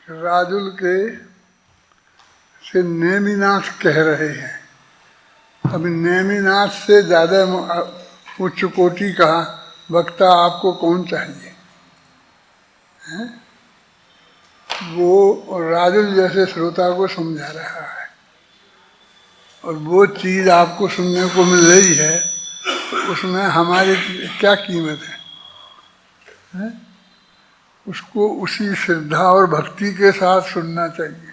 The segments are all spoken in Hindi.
राजुल के से नेमिनाथ कह रहे हैं। अभी नेमिनाथ से ज़्यादा उच्च कोटि का वक्ता आपको कौन चाहिए है? वो राजुल जैसे श्रोता को समझा रहा है और वो चीज़ आपको सुनने को मिल रही है, तो उसमें हमारी क्या कीमत है? उसको उसी श्रद्धा और भक्ति के साथ सुनना चाहिए,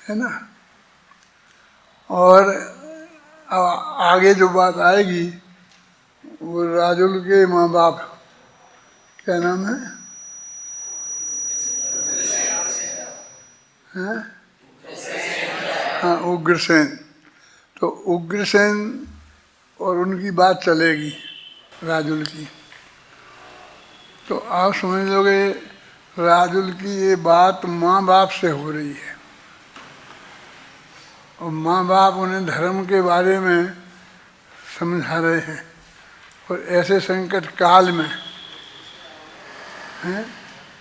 है ना। और आगे जो बात आएगी वो राजुल के माँ बाप, क्या नाम है? हाँ, उग्रसेन। तो उग्रसेन और उनकी बात चलेगी राजुल की, तो आप समझ लोगे राजुल की ये बात माँ बाप से हो रही है और माँ बाप उन्हें धर्म के बारे में समझा रहे हैं और ऐसे संकट काल में हैं,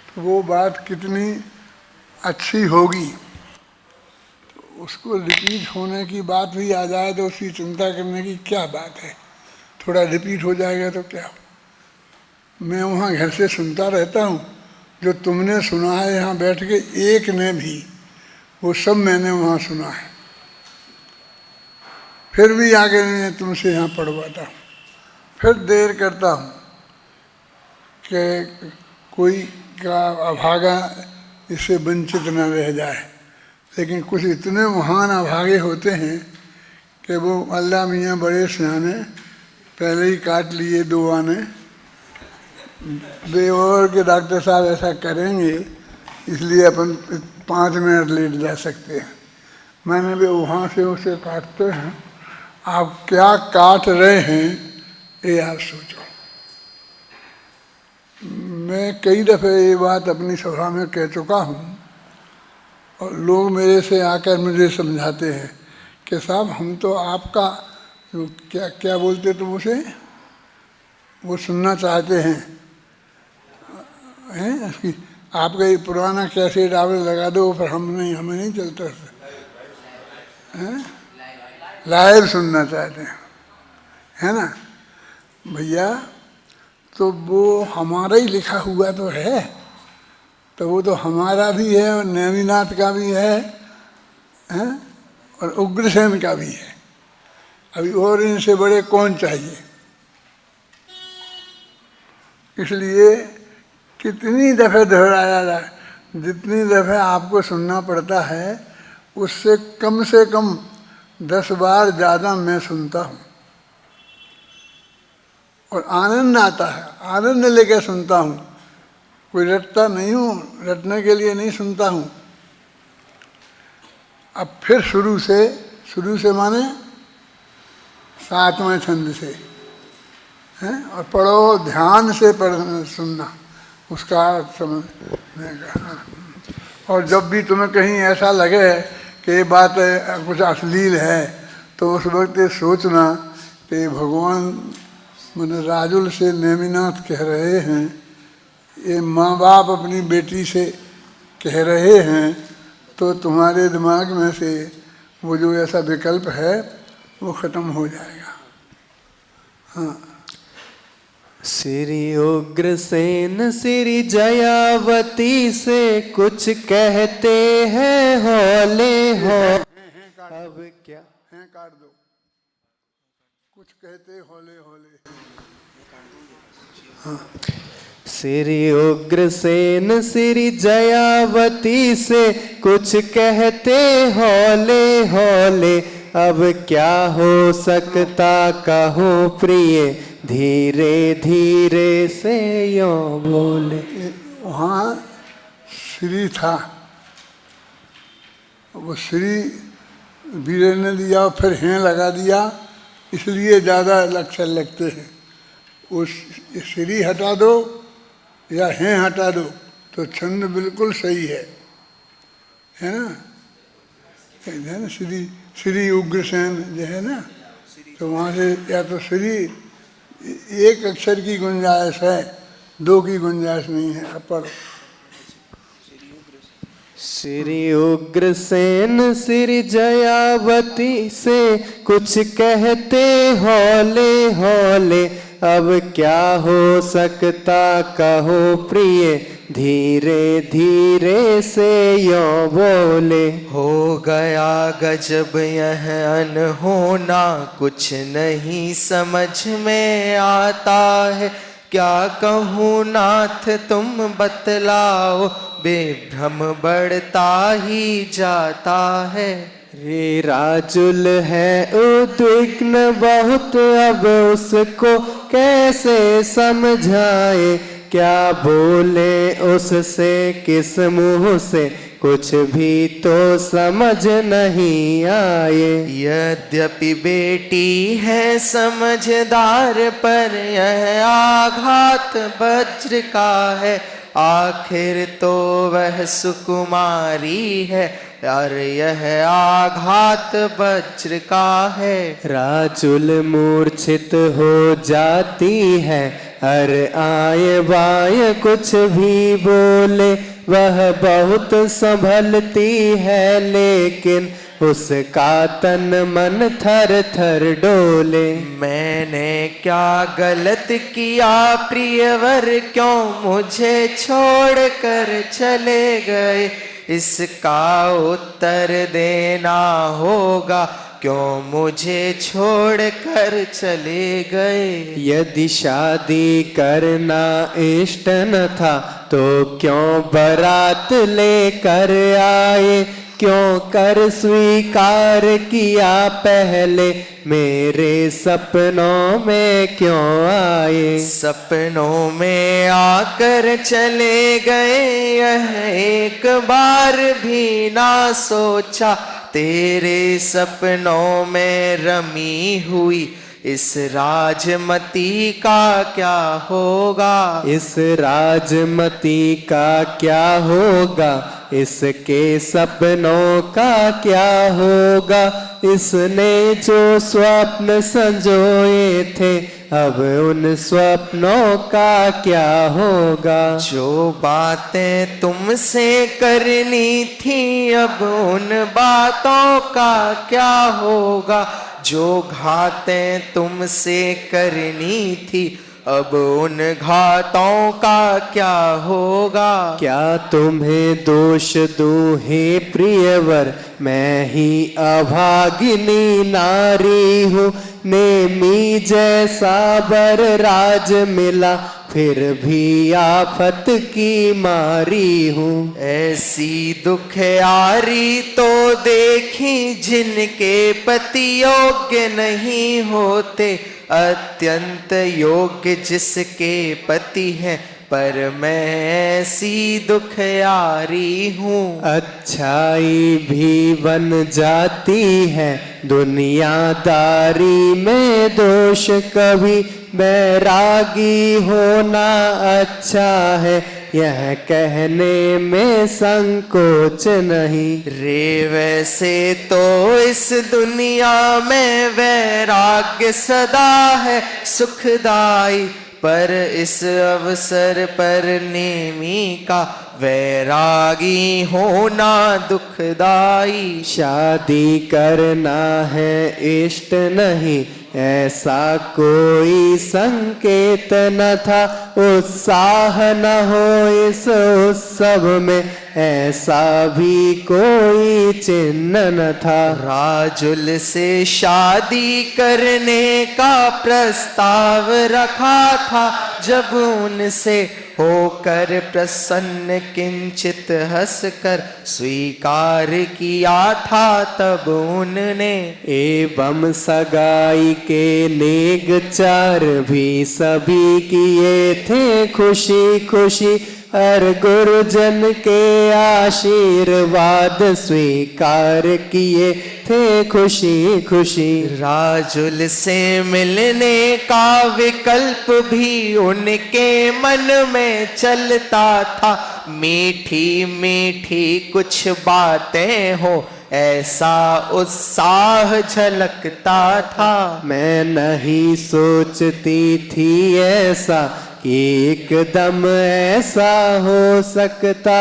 तो वो बात कितनी अच्छी होगी। तो उसको रिपीट होने की बात भी आ जाए तो उसकी चिंता करने की क्या बात है, थोड़ा रिपीट हो जाएगा तो क्या। मैं वहाँ घर से सुनता रहता हूँ, जो तुमने सुना है यहाँ बैठ के एक ने भी, वो सब मैंने वहाँ सुना है, फिर भी आगे मैं तुमसे यहाँ पढ़वाता हूँ। फिर देर करता हूँ कि कोई का अभागा इससे वंचित न रह जाए, लेकिन कुछ इतने महान अभागे होते हैं कि वो अल्लाह मियाँ बड़े सियाने पहले ही काट लिए दो आने, बेऔर के डॉक्टर साहब ऐसा करेंगे इसलिए अपन 5 मिनट लेट जा सकते हैं। मैंने भी वहाँ से उसे काटते हैं, आप क्या काट रहे हैं ये आप सोचो। मैं कई दफ़े ये बात अपनी सभा में कह चुका हूँ और लोग मेरे से आकर मुझे समझाते हैं कि साहब हम तो आपका क्या क्या बोलते तुम उसे, वो सुनना चाहते हैं आपका ये पुराना कैसेट आपने लगा दो, पर हमें नहीं चलता है, लाइव सुनना चाहते हैं, है ना भैया। तो वो हमारा ही लिखा हुआ तो है, तो वो तो हमारा भी है और नेमिनाथ का भी है और उग्रसेन का भी है। अभी और इनसे बड़े कौन चाहिए। इसलिए कितनी दफ़े दोहराया जाए, जितनी दफ़े आपको सुनना पड़ता है उससे कम 10 बार ज़्यादा मैं सुनता हूँ और आनंद आता है, आनंद लेकर सुनता हूँ। कोई रटता नहीं हूँ, रटने के लिए नहीं सुनता हूँ। अब फिर शुरू से माने 7वें छंद से हैं, और पढ़ो ध्यान से सुनना, उसका समझने का। और जब भी तुम्हें कहीं ऐसा लगे कि ये बात कुछ अश्लील है तो उस वक्त ये सोचना कि भगवान मैंने राजुल से नेमिनाथ कह रहे हैं, ये माँ बाप अपनी बेटी से कह रहे हैं, तो तुम्हारे दिमाग में से वो जो ऐसा विकल्प है वो ख़त्म हो जाएगा। हाँ। श्री उग्रसेन श्री जयावती से कुछ कहते हैं हौले हो। अब क्या हैं, काट दो, कुछ कहते हौले हौले। हाँ। श्री उग्रसेन श्री जयावती से कुछ कहते हौले हौले, अब क्या हो सकता कहो प्रिय धीरे धीरे से यों बोले। वहाँ श्री था, वो श्री वीर ने दिया फिर हैं लगा दिया, इसलिए ज़्यादा अक्षर लगते हैं। उस श्री हटा दो या हैं हटा दो तो छंद बिल्कुल सही है ना। है ना श्री उग्रसेन जो है ना, तो वहाँ से या तो श्री एक अक्षर की गुंजाइश है, 2 की गुंजाइश नहीं है। अब पढ़ो श्री उग्रसेन श्री जयावती से कुछ कहते हौले हौले, अब क्या हो सकता कहो प्रिय, धीरे धीरे से यों बोले। हो गया गजब यह अनहोना, कुछ नहीं समझ में आता है, क्या कहूँ नाथ तुम बतलाओ, बेभ्रम बढ़ता ही जाता है। रे राजुल है उद्विग्न बहुत, अब उसको कैसे समझाए, क्या बोले उससे किस मुँह से, कुछ भी तो समझ नहीं आए। यद्यपि बेटी है समझदार, पर यह आघात वज्र का है, आखिर तो वह सुकुमारी है, और यह आघात वज्र का है। राजुल मूर्छित हो जाती है, हर आए बाय कुछ भी बोले, वह बहुत संभलती है, लेकिन उसका तन मन थर थर डोले। मैंने क्या गलत किया प्रियवर, क्यों मुझे छोड़ कर चले गए, इसका उत्तर देना होगा, क्यों मुझे छोड़ कर चले गए। यदि शादी करना इष्ट न था, तो क्यों बारात लेकर आए, क्यों कर स्वीकार किया पहले, मेरे सपनों में क्यों आए। सपनों में आकर चले गए, यह एक बार भी ना सोचा, तेरे सपनों में रमी हुई इस राजमती का क्या होगा। इस राजमती का क्या होगा, इसके सपनों का क्या होगा, इसने जो स्वप्न संजोए थे, अब उन स्वप्नों का क्या होगा। जो बातें तुमसे करनी थी, अब उन बातों का क्या होगा, जो घातें तुमसे करनी थी, अब उन घातों का क्या होगा। क्या तुम्हें दोष दूं हे प्रियवर, मैं ही अभागिनी नारी हूँ, नेमी जैसा बर राज मिला, फिर भी आफत की मारी हूँ। ऐसी दुखियारी तो देखी, जिनके पति योग्य नहीं होते, अत्यंत योग्य जिसके पति हैं, पर मैं ऐसी दुखियारी हूँ। अच्छाई भी बन जाती है, दुनियादारी में दोष कभी, बैरागी होना अच्छा है, यह कहने में संकोच नहीं। रे वैसे तो इस दुनिया में वैराग्य सदा है सुखदाई, पर इस अवसर पर नेमी का वैरागी होना दुखदाई। शादी करना है इष्ट नहीं, ऐसा कोई संकेत न था, उत्साह न हो इस उत्सव में, ऐसा भी कोई चिन्ह न था। राजुल से शादी करने का प्रस्ताव रखा था, जब उनसे होकर प्रसन्न किंचित हंसकर स्वीकार किया था, तब उनने एवं सगाई के नेग चार भी सभी किए थे खुशी खुशी, हर गुरुजन के आशीर्वाद स्वीकार किए थे खुशी खुशी। राजुल से मिलने का विकल्प भी उनके मन में चलता था, मीठी मीठी कुछ बातें हो ऐसा उत्साह झलकता था। मैं नहीं सोचती थी ऐसा कि एकदम ऐसा हो सकता,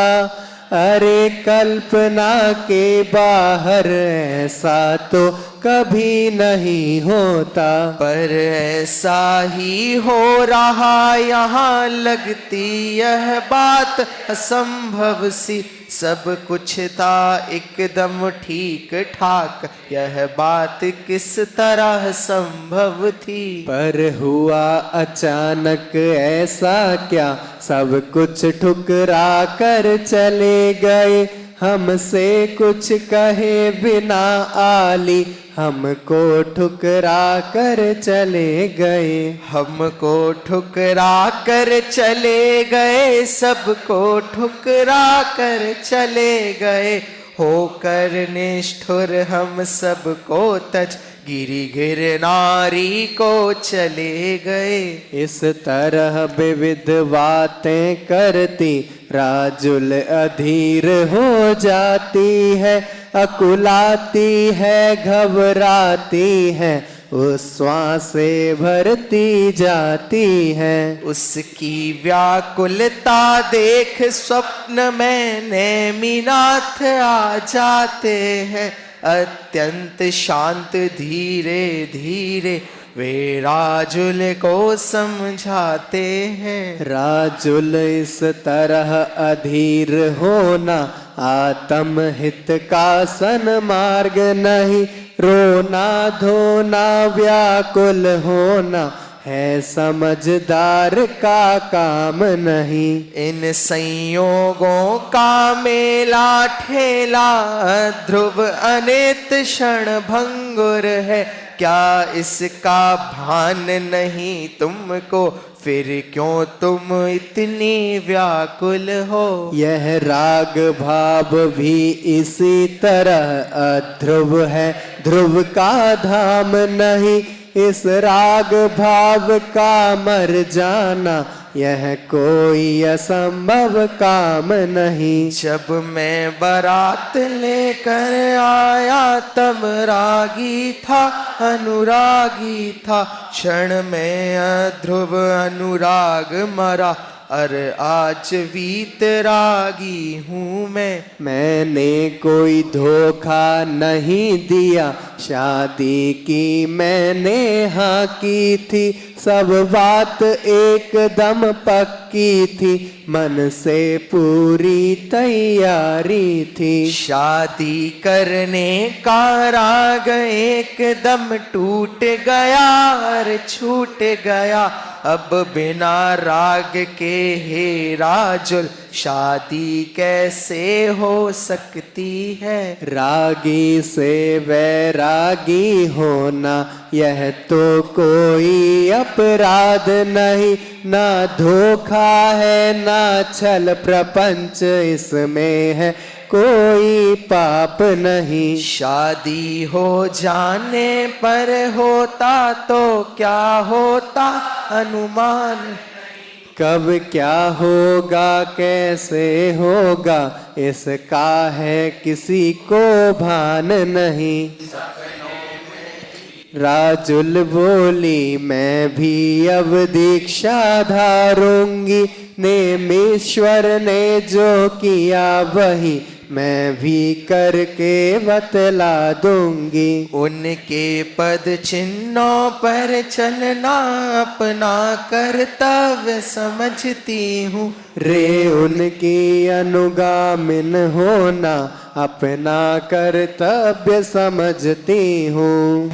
अरे कल्पना के बाहर ऐसा तो कभी नहीं होता। पर ऐसा ही हो रहा यहाँ, लगती यह बात असंभव सी। सब कुछ था एकदम ठीक ठाक, यह बात किस तरह संभव थी। पर हुआ अचानक ऐसा क्या, सब कुछ ठुकरा कर चले गए। हमसे कुछ कहे बिना आली, हमको ठुकरा कर चले गए। हमको ठुकरा कर चले गए, सबको ठुकरा कर चले गए। होकर निष्ठुर हम सबको तज, गिरी गिरनारी को चले गए। इस तरह विविध बातें करती राजुल अधीर हो जाती है। अकुलाती है, घबराती है, उस श्वास से भरती जाती है। उसकी व्याकुलता देख स्वप्न में नेमिनाथ आ जाते हैं। अत्यंत शांत धीरे धीरे वे राजुल को समझाते हैं। राजुल इस तरह अधीर होना आत्म हित का सन्मार्ग नहीं। रोना धोना व्याकुल होना है समझदार का काम नहीं। इन संयोगों का मेला ठेला ध्रुव अनित क्षण भंगुर है। क्या इसका भान नहीं तुमको, फिर क्यों तुम इतनी व्याकुल हो। यह राग भाव भी इसी तरह अध्रुव है, ध्रुव का धाम नहीं। इस राग भाव का मर जाना यह कोई असंभव काम नहीं। जब मैं बारात लेकर आया तब रागी था, अनुरागी था। क्षण में अध्रुव अनुराग मरा, अरे आज वीतरागी हूँ मैं। मैंने कोई धोखा नहीं दिया, शादी की मैंने हाँ की थी। सब बात एकदम पक्की थी, मन से पूरी तैयारी थी। शादी करने का राग एकदम टूट गया और छूट गया। अब बिना राग के हे राजुल शादी कैसे हो सकती है। रागी से वैरागी होना यह तो कोई अपराध नहीं। ना धोखा है ना छल प्रपंच इसमें है, कोई पाप नहीं। शादी हो जाने पर होता तो क्या होता अनुमान। कब क्या होगा कैसे होगा इसका है किसी को भान नहीं। राजुल बोली मैं भी अब दीक्षा धारूंगी। नेमीश्वर ने जो किया वही मैं भी करके बतला दूंगी। उनके पद चिन्हों पर चलना अपना कर्तव्य समझती हूँ। रे उनकी अनुगामिन होना अपना कर्तव्य समझती हूँ।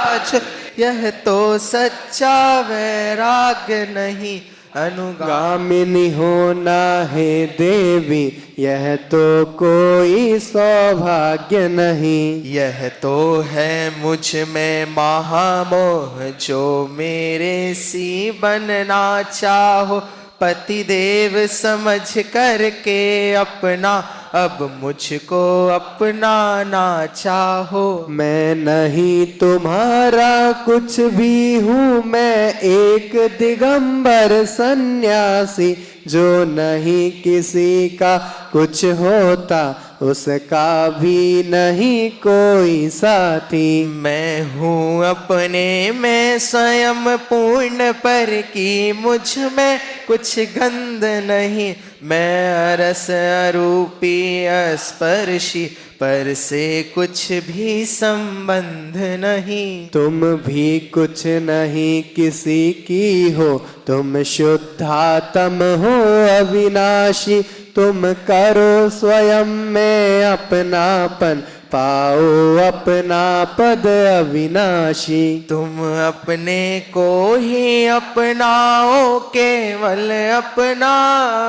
आज यह तो सच्चा वैराग्य नहीं, अनुगामिनी होना है देवी यह तो कोई सौभाग्य नहीं। यह तो है मुझ में महामोह जो मेरे सी बनना चाहो। पति देव समझ करके अपना अब मुझको अपनाना चाहो। मैं नहीं तुम्हारा कुछ भी हूँ, मैं एक दिगंबर सन्यासी जो नहीं किसी का कुछ होता उसका भी नहीं कोई साथी। मैं हूँ अपने में स्वयं पूर्ण, पर की मुझ में कुछ गंध नहीं। मैं रस अरूपी स्पर्शी, पर से कुछ भी संबंध नहीं। तुम भी कुछ नहीं किसी की हो, तुम शुद्धात्म हो अविनाशी। तुम करो स्वयं में अपनापन, पाओ अपना पद अविनाशी। तुम अपने को ही अपनाओ, केवल अपना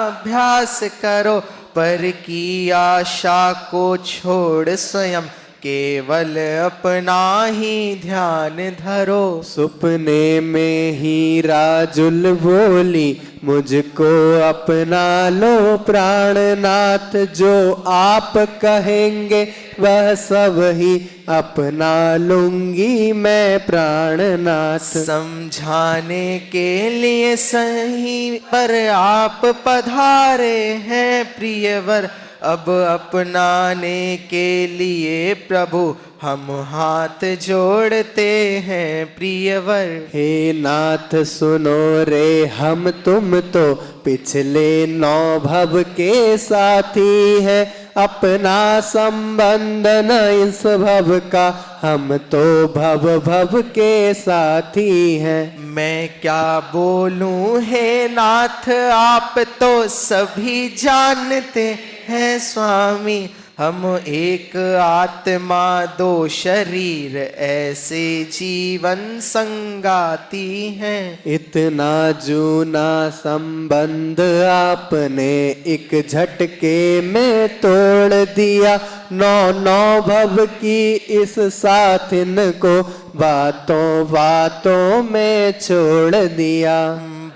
अभ्यास करो। पर की आशा को छोड़ स्वयं केवल अपना ही ध्यान धरो। सुपने में ही राजुल बोली, मुझको अपना लो प्राणनाथ। जो आप कहेंगे वह सब ही अपना लूंगी मैं प्राणनाथ। समझाने के लिए सही पर आप पधारे हैं प्रियवर। अब अपनाने के लिए प्रभु हम हाथ जोड़ते हैं प्रियवर। हे नाथ सुनो रे हम तुम तो पिछले 9 भव के साथी है। अपना संबंध न इस भव का, हम तो भव भव के साथी हैं। मैं क्या बोलूं हे नाथ, आप तो सभी जानते हैं स्वामी। हम एक आत्मा 2 शरीर, ऐसे जीवन संगाती हैं। इतना जूना संबंध आपने एक झटके में तोड़ दिया। 9 भव की इस साथिन को बातों बातों में छोड़ दिया।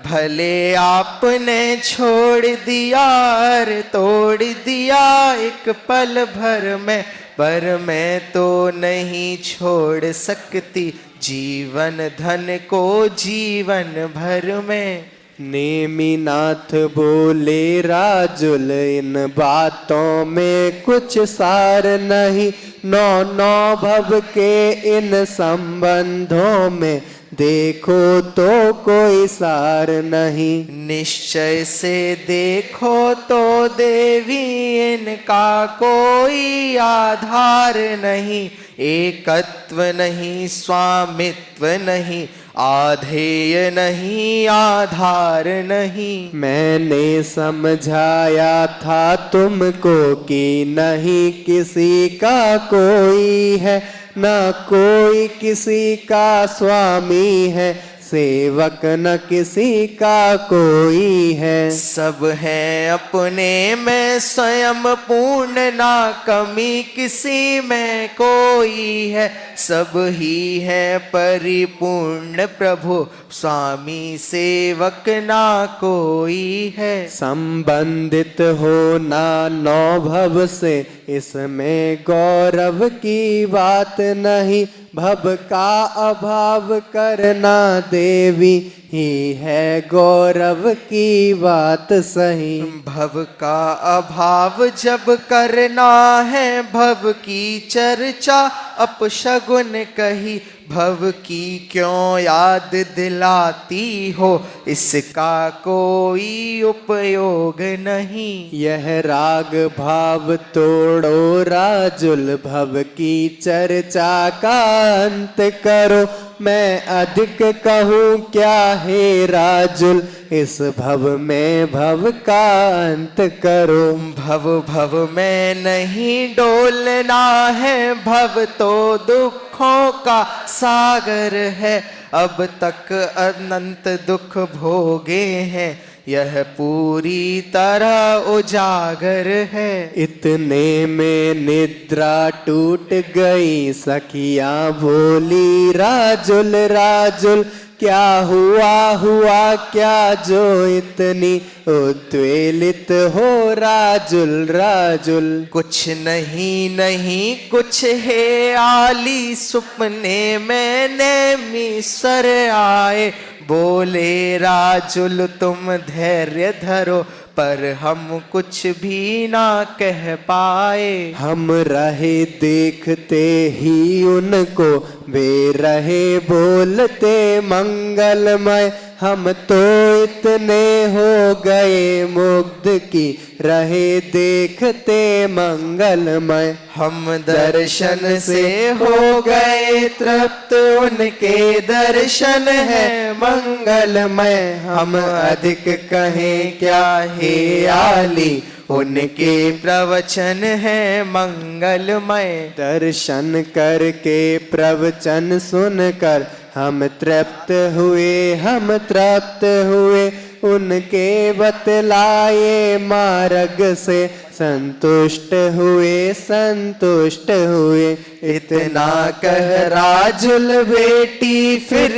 भले आपने छोड़ दिया और तोड़ दिया एक पल भर में, पर मैं तो नहीं छोड़ सकती जीवन धन को जीवन भर में। नेमिनाथ बोले राजुल, इन बातों में कुछ सार नहीं। 9 भव के इन संबंधों में देखो तो कोई सार नहीं। निश्चय से देखो तो देवी, इनका कोई आधार नहीं। एकत्व नहीं, स्वामित्व नहीं, आधेय नहीं, आधार नहीं। मैंने समझाया था तुमको कि नहीं किसी का कोई है, न कोई किसी का स्वामी है। सेवक न किसी का कोई है। सब है अपने में स्वयं पूर्ण, ना कमी किसी में कोई है। सब ही है परिपूर्ण प्रभु, स्वामी सेवक ना कोई है। संबंधित होना 9 भव से, इसमें गौरव की बात नहीं। भव का अभाव करना देवी ही है गौरव की बात सही। भव का अभाव जब करना है, भव की चर्चा अपशगुन कही। भव की क्यों याद दिलाती हो, इसका कोई उपयोग नहीं। यह राग भाव तोड़ो राजुल, भव की चर्चा का अंत करो। मैं अधिक कहूँ क्या हे राजुल, इस भव में भव का अंत करो। भव भव में नहीं डोलना है, भव तो दुखों का सागर है। अब तक अनंत दुख भोगे हैं, यह पूरी तरह उजागर है। इतने में निद्रा टूट गई, सखियां बोली राजुल राजुल। क्या हुआ क्या जो इतनी उद्वेलित हो राजुल राजुल। कुछ नहीं कुछ है आली, सुपने में नेमीश्वर आए। बोले राजुल तुम धैर्य धरो, पर हम कुछ भी ना कह पाए। हम रहे देखते ही उनको, वे रहे बोलते मंगलमय। हम तो इतने हो गए मुग्ध की रहे देखते मंगलमय। हम दर्शन से हो गए तृप्त, उनके दर्शन है मंगलमय। हम अधिक कहें क्या हे आली, उनके प्रवचन है मंगलमय। दर्शन करके प्रवचन सुनकर हम तृप्त हुए, हम तृप्त हुए। उनके बतलाए मार्ग से संतुष्ट हुए, संतुष्ट हुए। इतना कह राजुल बेटी फिर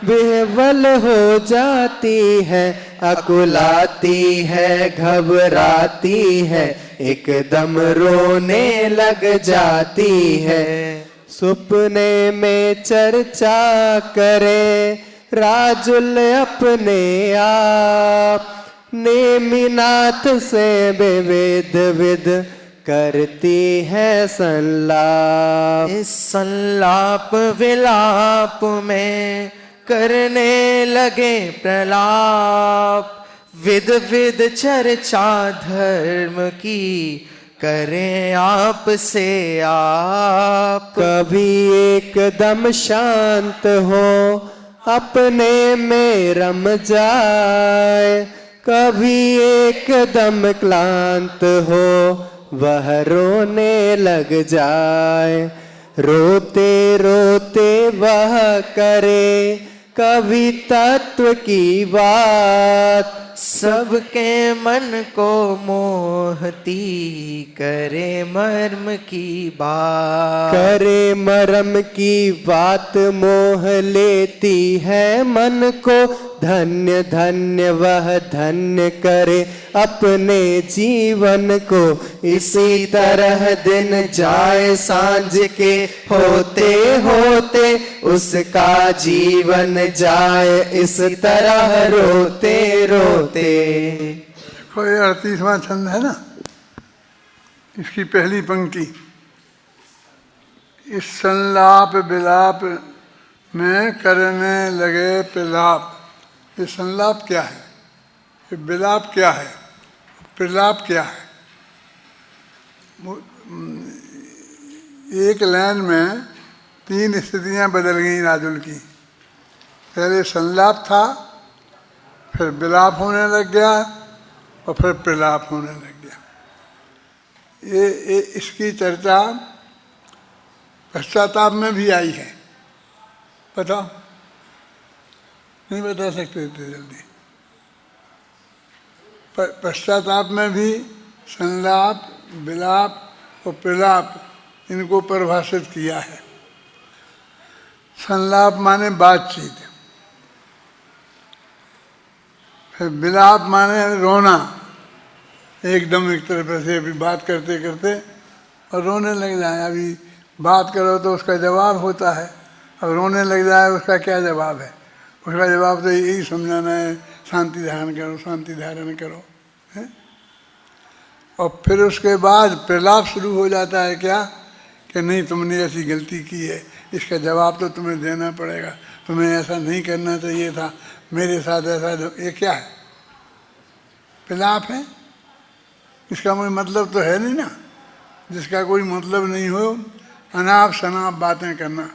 बेवल हो जाती है, अकुलाती है, घबराती है, एकदम रोने लग जाती है। सुपने में चर्चा करे राजुल अपने आप, नेमिनाथ से विविध विध करती है संलाप। इस संलाप विलाप में करने लगे प्रलाप, विध विध चर्चा धर्म की करें आप से आप। कभी एकदम शांत हो अपने में रम जाए, कभी एकदम क्लांत हो वह रोने लग जाए। रोते रोते वह करे कभी तत्व की बात, सबके मन को मोहती करे मर्म की बात। करे मरम की बात मोह लेती है मन को। धन्य धन्य वह धन्य करे अपने जीवन को। इसी तरह दिन जाए सांझ के होते होते, उसका जीवन जाए इस तरह रोते रोते। देखो ये 38वां छंद है ना, इसकी पहली पंक्ति, इस संलाप विलाप में करने लगे प्रलाप। ये संलाप क्या है, ये विलाप क्या है, प्रलाप क्या है? एक लाइन में 3 स्थितियां बदल गई राजुल की। पहले संलाप था, फिर विलाप होने लग गया और फिर प्रलाप होने लग गया। ये इसकी चर्चा पश्चाताप में भी आई है। बताओ, नहीं बता सकते इतने जल्दी। पश्चाताप में भी संलाप विलाप और प्रलाप इनको परिभाषित किया है। संलाप माने बातचीत, फिर विलाप माने रोना, एकदम एक तरह से अभी बात करते करते और रोने लग जाए। अभी बात करो तो उसका जवाब होता है, अब रोने लग जाए उसका क्या जवाब है? उसका जवाब तो यही समझाना है, शांति धारण करो, शांति धारण करो, है? और फिर उसके बाद प्रलाप शुरू हो जाता है क्या, कि नहीं तुमने ऐसी गलती की है, इसका जवाब तो तुम्हें देना पड़ेगा, तुम्हें ऐसा नहीं करना चाहिए था, मेरे साथ ऐसा। ये क्या है? प्रलाप है। इसका कोई मतलब तो है नहीं ना। जिसका कोई मतलब नहीं हो, अनाप शनाप बातें करना।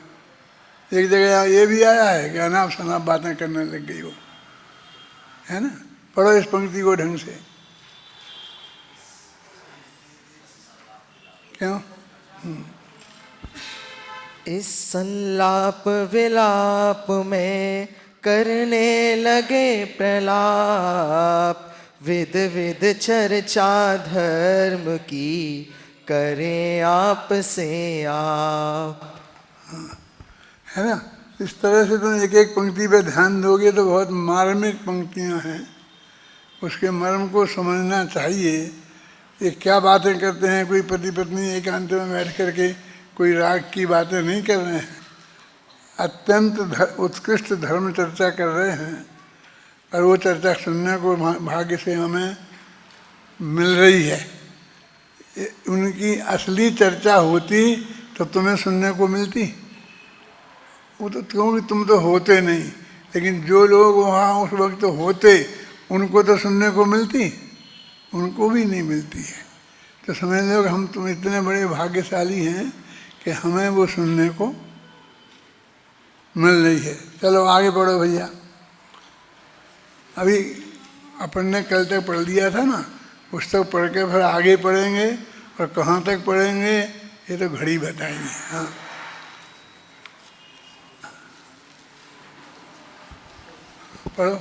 एक जगह ये भी आया है कि अनाप शनाप बातें करने लग गई हो, है ना? पढ़ो इस पंक्ति को ढंग से। क्यों? इस संलाप विलाप में करने लगे प्रलाप, विध विध चर्चा धर्म की करें आप से आप। है ना? इस तरह से तुम एक एक पंक्ति पे ध्यान दोगे तो बहुत मार्मिक पंक्तियां हैं। उसके मर्म को समझना चाहिए। ये क्या बातें करते हैं, कोई पति पत्नी एकांत में बैठ करके कोई राग की बातें नहीं कर रहे हैं, अत्यंत उत्कृष्ट धर्म चर्चा कर रहे हैं। और वो चर्चा सुनने को भाग्य से हमें मिल रही है। उनकी असली चर्चा होती तो तुम्हें सुनने को मिलती, वो तो क्योंकि तुम तो होते नहीं, लेकिन जो लोग वहाँ उस वक्त होते उनको तो सुनने को मिलती, उनको भी नहीं मिलती है। तो समझ लो कि हम तुम इतने बड़े भाग्यशाली हैं कि हमें वो सुनने को मिल रही है। चलो आगे बढ़ो भैया। अभी अपन ने कल तक पढ़ लिया था ना, पुस्तक पढ़ के फिर आगे पढ़ेंगे और कहाँ तक पढ़ेंगे ये तो घड़ी बताएंगे। हाँ पढ़ो।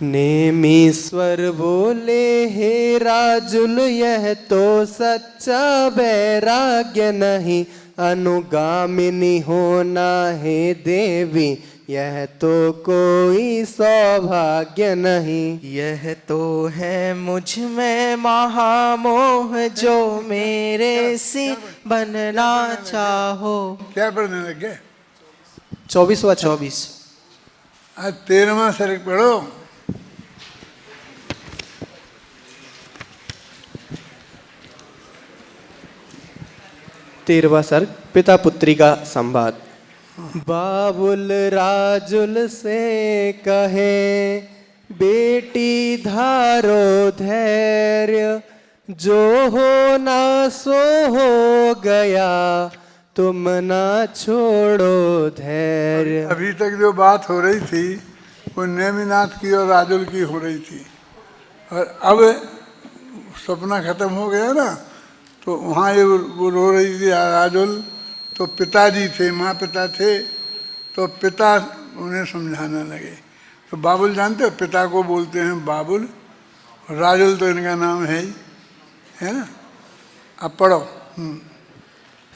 नेमीश्वर बोले हे राजुल यह तो सच्चा वैराग्य नहीं, अनुगामिनी होना है देवी यह तो कोई सौभाग्य नहीं। यह तो है मुझ में महामोह जो मेरे सी बनना चाहो। क्या पढ़ने लग गए? 24वां 24। आज 13वां सर्ग पढ़ो। तेरहवां सर्ग पिता पुत्री का संवाद। बाबुल राजुल से कहे बेटी धारो धैर्य, जो हो ना सो हो गया तुम ना छोड़ो धैर्य। अभी तक जो बात हो रही थी वो नेमिनाथ की और राजुल की हो रही थी, और अब सपना खत्म हो गया ना, तो वहाँ ये वो रो रही थी राजुल। तो पिताजी थे, माँ पिता थे, तो पिता उन्हें समझाने लगे। तो बाबुल जानते हो, पिता को बोलते हैं बाबुल, राजुल तो इनका नाम है ही, है ना। अब पढ़ो।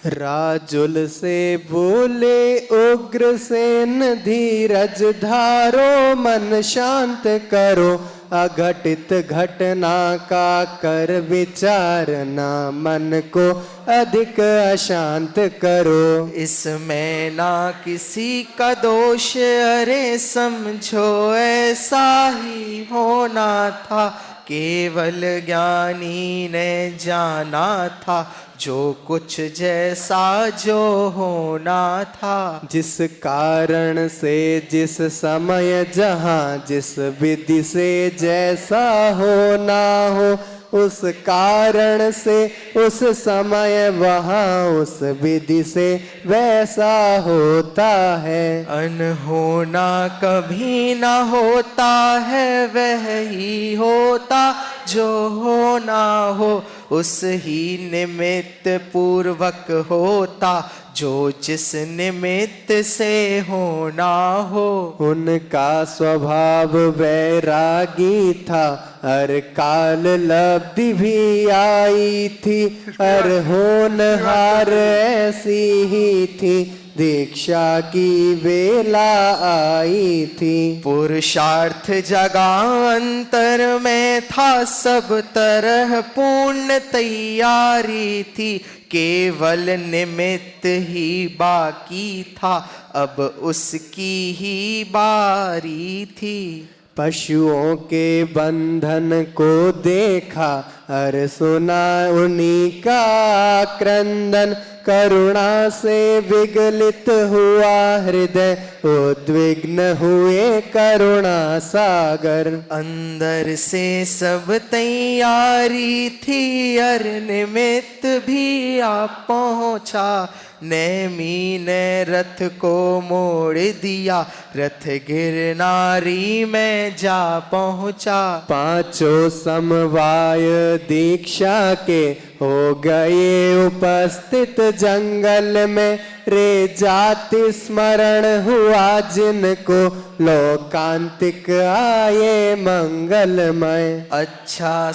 राजुल से बोले उग्रसेन धीरज धारो, मन शांत करो अघटित घटना का कर विचारना, मन को अधिक अशांत करो। इसमें ना किसी का दोष अरे समझो ऐसा ही होना था, केवल ज्ञानी ने जाना था जो कुछ जैसा जो होना था। जिस कारण से जिस समय जहाँ जिस विधि से जैसा होना हो, उस कारण से उस समय वहाँ उस विधि से वैसा होता है। अनहोना कभी ना होता है, वह ही होता जो होना हो, उस ही निमित्त पूर्वक होता जो जिस निमित्त से होना हो। उनका स्वभाव वैरागी था, हर काल लब्धि भी आई थी, हर होनहार ऐसी ही थी, दीक्षा की वेला आई थी। पुरुषार्थ जगह अंतर में था, सब तरह पूर्ण तैयारी थी, केवल निमित्त ही बाकी था, अब उसकी ही बारी थी। पशुओं के बंधन को देखा, और सुना उन्हीं का क्रंदन, करुणा से विगलित हुआ हृदय, उद्विग्न हुए करुणा सागर। अंदर से सब तैयारी थी, अर निमित्त भी आ पहुँचा, नेमी ने रथ को मोड़ दिया, रथ गिरनारी में जा पहुँचा। पांचों समवाय दीक्षा के हो गए उपस्थित जंगल में, रे जाति स्मरण हुआ जिनको, लोकांतिक आए मंगलमय। अच्छा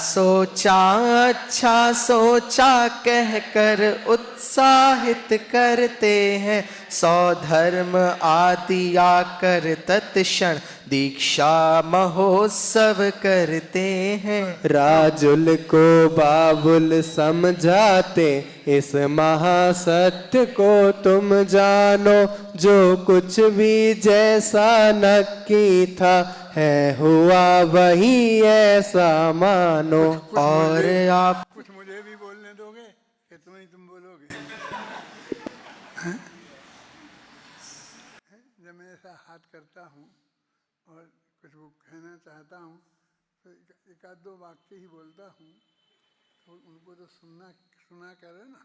सोचा कहकर उत्साहित करते हैं, सौधर्म आदि आकर तत्क्षण दीक्षा महोत्सव करते हैं। राजुल को बाबुल समझाते, इस महासत्य को तुम जानो, जो कुछ भी जैसा नक्की था है हुआ वही ऐसा मानो। और आप कुछ मुझे भी बोलने दोगे कि तुम बोलोगे? जब मैं ऐसा हाथ करता हूँ और कुछ वो कहना चाहता हूँ तो एक आध दो वाक्य ही बोलता हूँ, तो उनको तो सुना करे ना।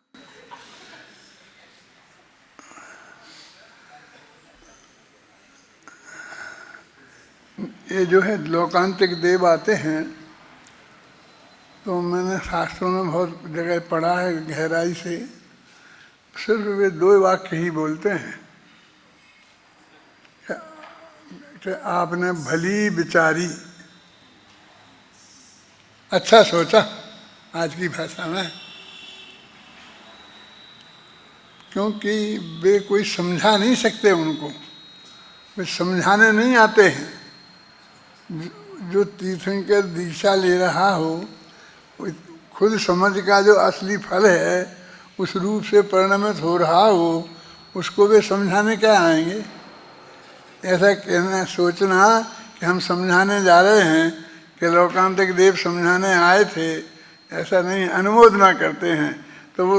ये जो है लोकांतिक देव आते हैं, तो मैंने शास्त्रों में बहुत जगह पढ़ा है गहराई से, सिर्फ वे दो वाक्य ही बोलते हैं कि आपने भली विचारी, अच्छा सोचा, आज की भाषा में। क्योंकि वे कोई समझा नहीं सकते, उनको वे समझाने नहीं आते हैं। जो तीर्थंकर दीक्षा ले रहा हो, खुद समझ का जो असली फल है उस रूप से परिणमित हो रहा हो, उसको वे समझाने क्या आएंगे? ऐसा कहना, सोचना कि हम समझाने जा रहे हैं कि लोकांतिक देव समझाने आए थे, ऐसा नहीं, अनुमोदना करते हैं। तो वो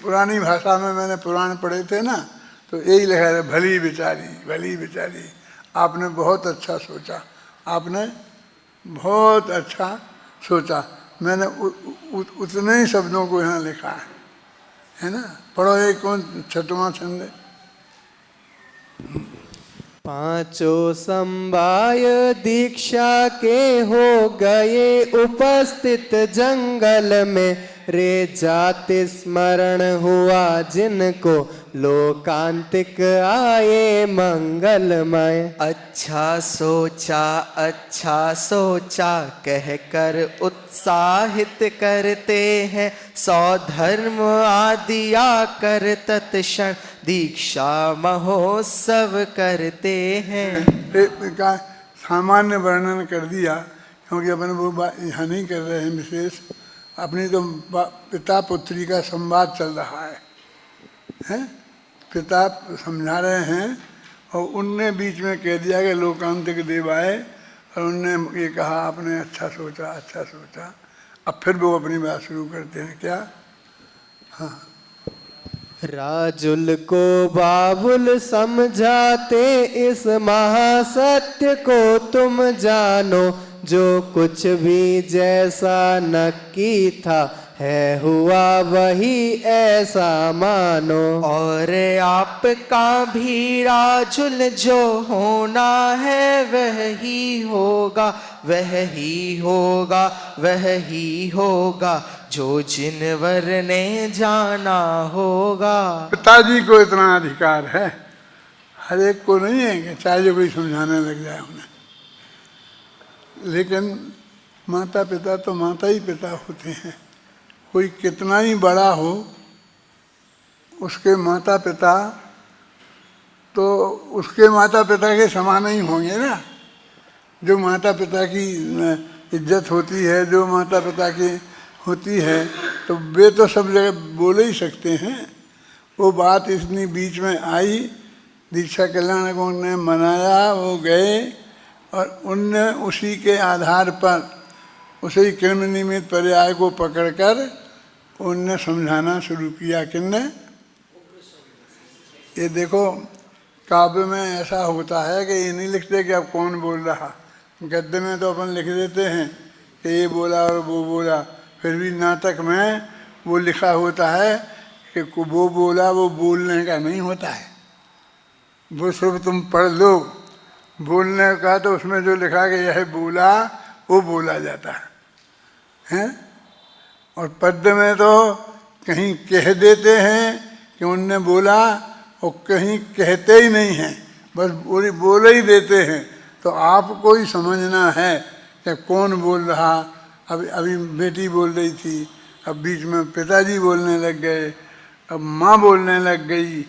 पुरानी भाषा में मैंने पुराण पढ़े थे ना, तो यही लिखा है, भली विचारी, भली विचारी, आपने बहुत अच्छा सोचा, आपने बहुत अच्छा सोचा। मैंने उतने ही शब्दों को यहाँ लिखा है ना। पढ़ो एक कौन छठवां छंद? पांचों समवाय दीक्षा के हो गए उपस्थित जंगल में, रे जाति स्मरण हुआ जिनको लोकांतिक आए मंगलमय। अच्छा सोचा कहकर उत्साहित करते हैं, सौधर्म आदि आकर तत्क्षण दीक्षा महोत्सव करते हैं। का सामान्य वर्णन कर दिया, क्योंकि अपन वो बात यहाँ नहीं कर रहे हैं विशेष। अपनी तो पिता पुत्री का संवाद चल रहा है? पिता समझा रहे हैं और उनने बीच में कह दिया कि लोकांतिक देव आए, और उनने ये कहा आपने अच्छा सोचा, अच्छा सोचा। अब फिर वो अपनी बात शुरू करते हैं, क्या? हाँ, राजुल को बाबुल समझाते इस महासत्य को तुम जानो, जो कुछ भी जैसा नक्की था है हुआ वही ऐसा मानो। और आपका भी राजुल जो होना है वही होगा, वही होगा, वही होगा, जो जिनवर ने जाना होगा। पिताजी को इतना अधिकार है, हर एक को नहीं है कि चाहे जो कोई समझाने लग जाए उन्हें। लेकिन माता पिता तो माता ही पिता होते हैं। कोई कितना ही बड़ा हो, उसके माता पिता तो उसके माता पिता के समान ही होंगे ना। जो माता पिता की इज्जत होती है, जो माता पिता की होती है, तो वे तो सब जगह बोल ही सकते हैं। वो बात इतनी बीच में आई, दीक्षा कल्याण को उन्होंने मनाया, वो गए और उनने उसी के आधार पर उसी कर्म निमित्त पर्याय को पकड़कर उनने समझाना शुरू किया। किन्ने? ये देखो, काव्य में ऐसा होता है कि ये नहीं लिखते कि अब कौन बोल रहा। गद्य में तो अपन लिख देते हैं कि ये बोला और वो बोला, फिर भी नाटक में वो लिखा होता है कि वो बोला, वो बोलने का नहीं होता है। वो सिर्फ तुम पढ़ लो, बोलने का तो उसमें जो लिखा कि यह बोला वो बोला जाता है। और पद्य में तो कहीं कह देते हैं कि उनने बोला, और कहीं कहते ही नहीं हैं, बस बोल ही देते हैं। तो आपको ही समझना है कि कौन बोल रहा। अभी बेटी बोल रही थी, अब बीच में पिताजी बोलने लग गए, अब माँ बोलने लग गई।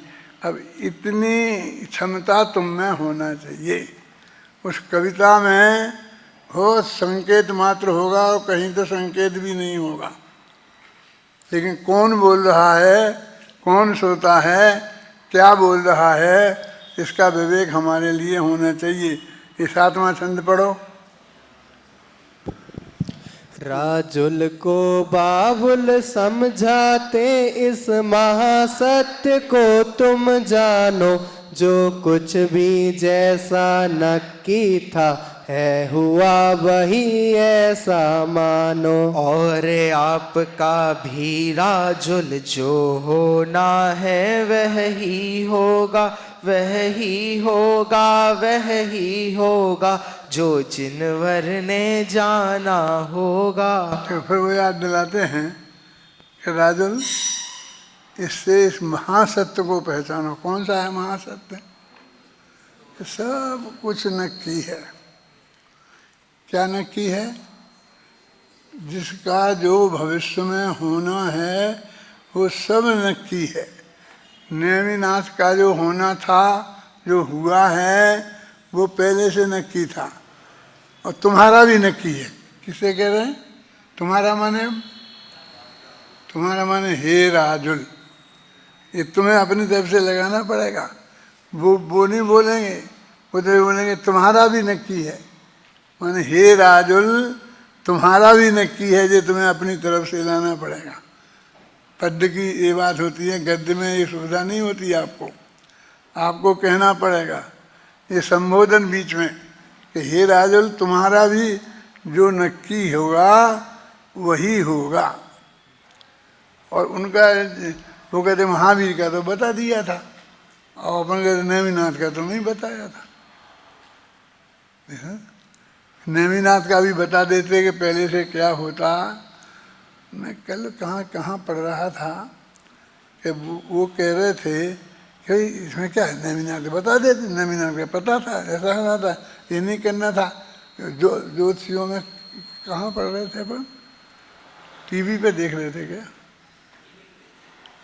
अब इतनी क्षमता तुम में होना चाहिए। उस कविता में हो संकेत मात्र होगा और कहीं तो संकेत भी नहीं होगा, लेकिन कौन बोल रहा है, कौन सोता है, क्या बोल रहा है, इसका विवेक हमारे लिए होना चाहिए। ये 7वां छंद पढ़ो। राजुल को बाबुल समझाते इस महासत्य को तुम जानो, जो कुछ भी जैसा नक्की था है हुआ वही ऐसा मानो। और आपका भी राजुल जो होना है वह ही होगा, वह ही होगा, वह ही होगा, जो जिनवर ने जाना होगा। तो फिर वो याद दिलाते हैं कि राजुल, इससे इस महासत्य को पहचानो। कौन सा है महासत्य? सब कुछ नक्की है। क्या नक्की है? जिसका जो भविष्य में होना है वो सब नक्की है। नेमिनाथ का जो होना था, जो हुआ है, वो पहले से नक्की था और तुम्हारा भी नक्की है। किसे कह रहे हैं? तुम्हारा माने, तुम्हारा माने हे राजुल, ये तुम्हें अपनी तरफ से लगाना पड़ेगा। वो नहीं बोलेंगे, वो तो बोलेंगे तुम्हारा भी नक्की है। माने हे राजुल, तुम्हारा भी नक्की है, जो तुम्हें अपनी तरफ से लाना पड़ेगा। पद्य की ये बात होती है, गद्य में ये सुविधा नहीं होती आपको। आपको कहना पड़ेगा, ये संबोधन बीच में, कि हे राजुल, तुम्हारा भी जो नक्की होगा वही होगा। और उनका, वो कहते महावीर का तो बता दिया था, और अपन कहते नेमिनाथ का तो नहीं बताया था। नेमिनाथ का भी बता देते कि पहले से क्या होता। मैं कल कहाँ पढ़ रहा था कि वो कह रहे थे कि इसमें क्या है, नेमिनाथ बता देते। नेमिनाथ का पता था, ऐसा होना था, ये नहीं करना था। जो ज्योतिषियों में कहाँ पढ़ रहे थे अपन? टीवी पे देख रहे थे क्या?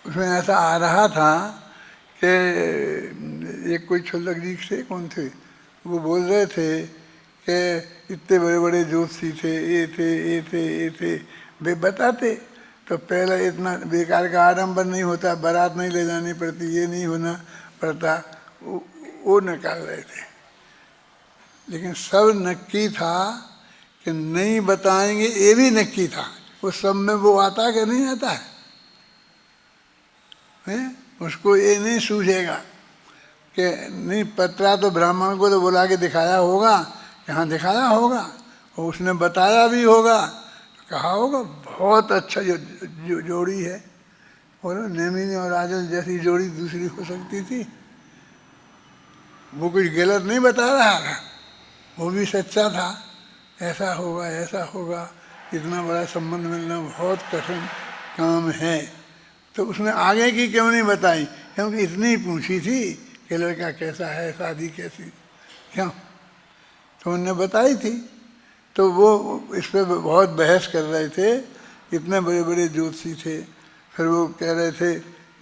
उसमें ऐसा आ रहा था कि एक कोई छुल्लक जी से कौन थे, वो बोल रहे थे कि इतने बड़े बड़े ज्योतिषी थे, ये थे, ये थे, ये थे, वे बताते तो पहले इतना बेकार का आडम्बर नहीं होता, बारात नहीं ले जानी पड़ती, ये नहीं होना पड़ता, वो निकाल रहे थे। लेकिन सब नक्की था कि नहीं बताएंगे, ये भी नक्की था। वो सब में वो आता कि नहीं आता है? उसको ये नहीं सूझेगा कि नहीं, पत्रा तो ब्राह्मण को तो बुला के दिखाया होगा, यहाँ दिखाया होगा, और उसने बताया भी होगा, कहा होगा बहुत अच्छा जो जोड़ी है। बोलो, नेमिनी और राजुल जैसी जोड़ी दूसरी हो सकती थी? वो कुछ गलत नहीं बता रहा था, वो भी सच्चा था। ऐसा होगा, ऐसा होगा, इतना बड़ा संबंध मिलना बहुत कठिन काम है। तो उसने आगे की क्यों नहीं बताई? क्योंकि इतनी पूछी थी कि लड़का कैसा है, शादी कैसी, क्यों? तो उनने बताई थी। तो वो इस पर बहुत बहस कर रहे थे, इतने बड़े बड़े ज्योतिषी थे। फिर वो कह रहे थे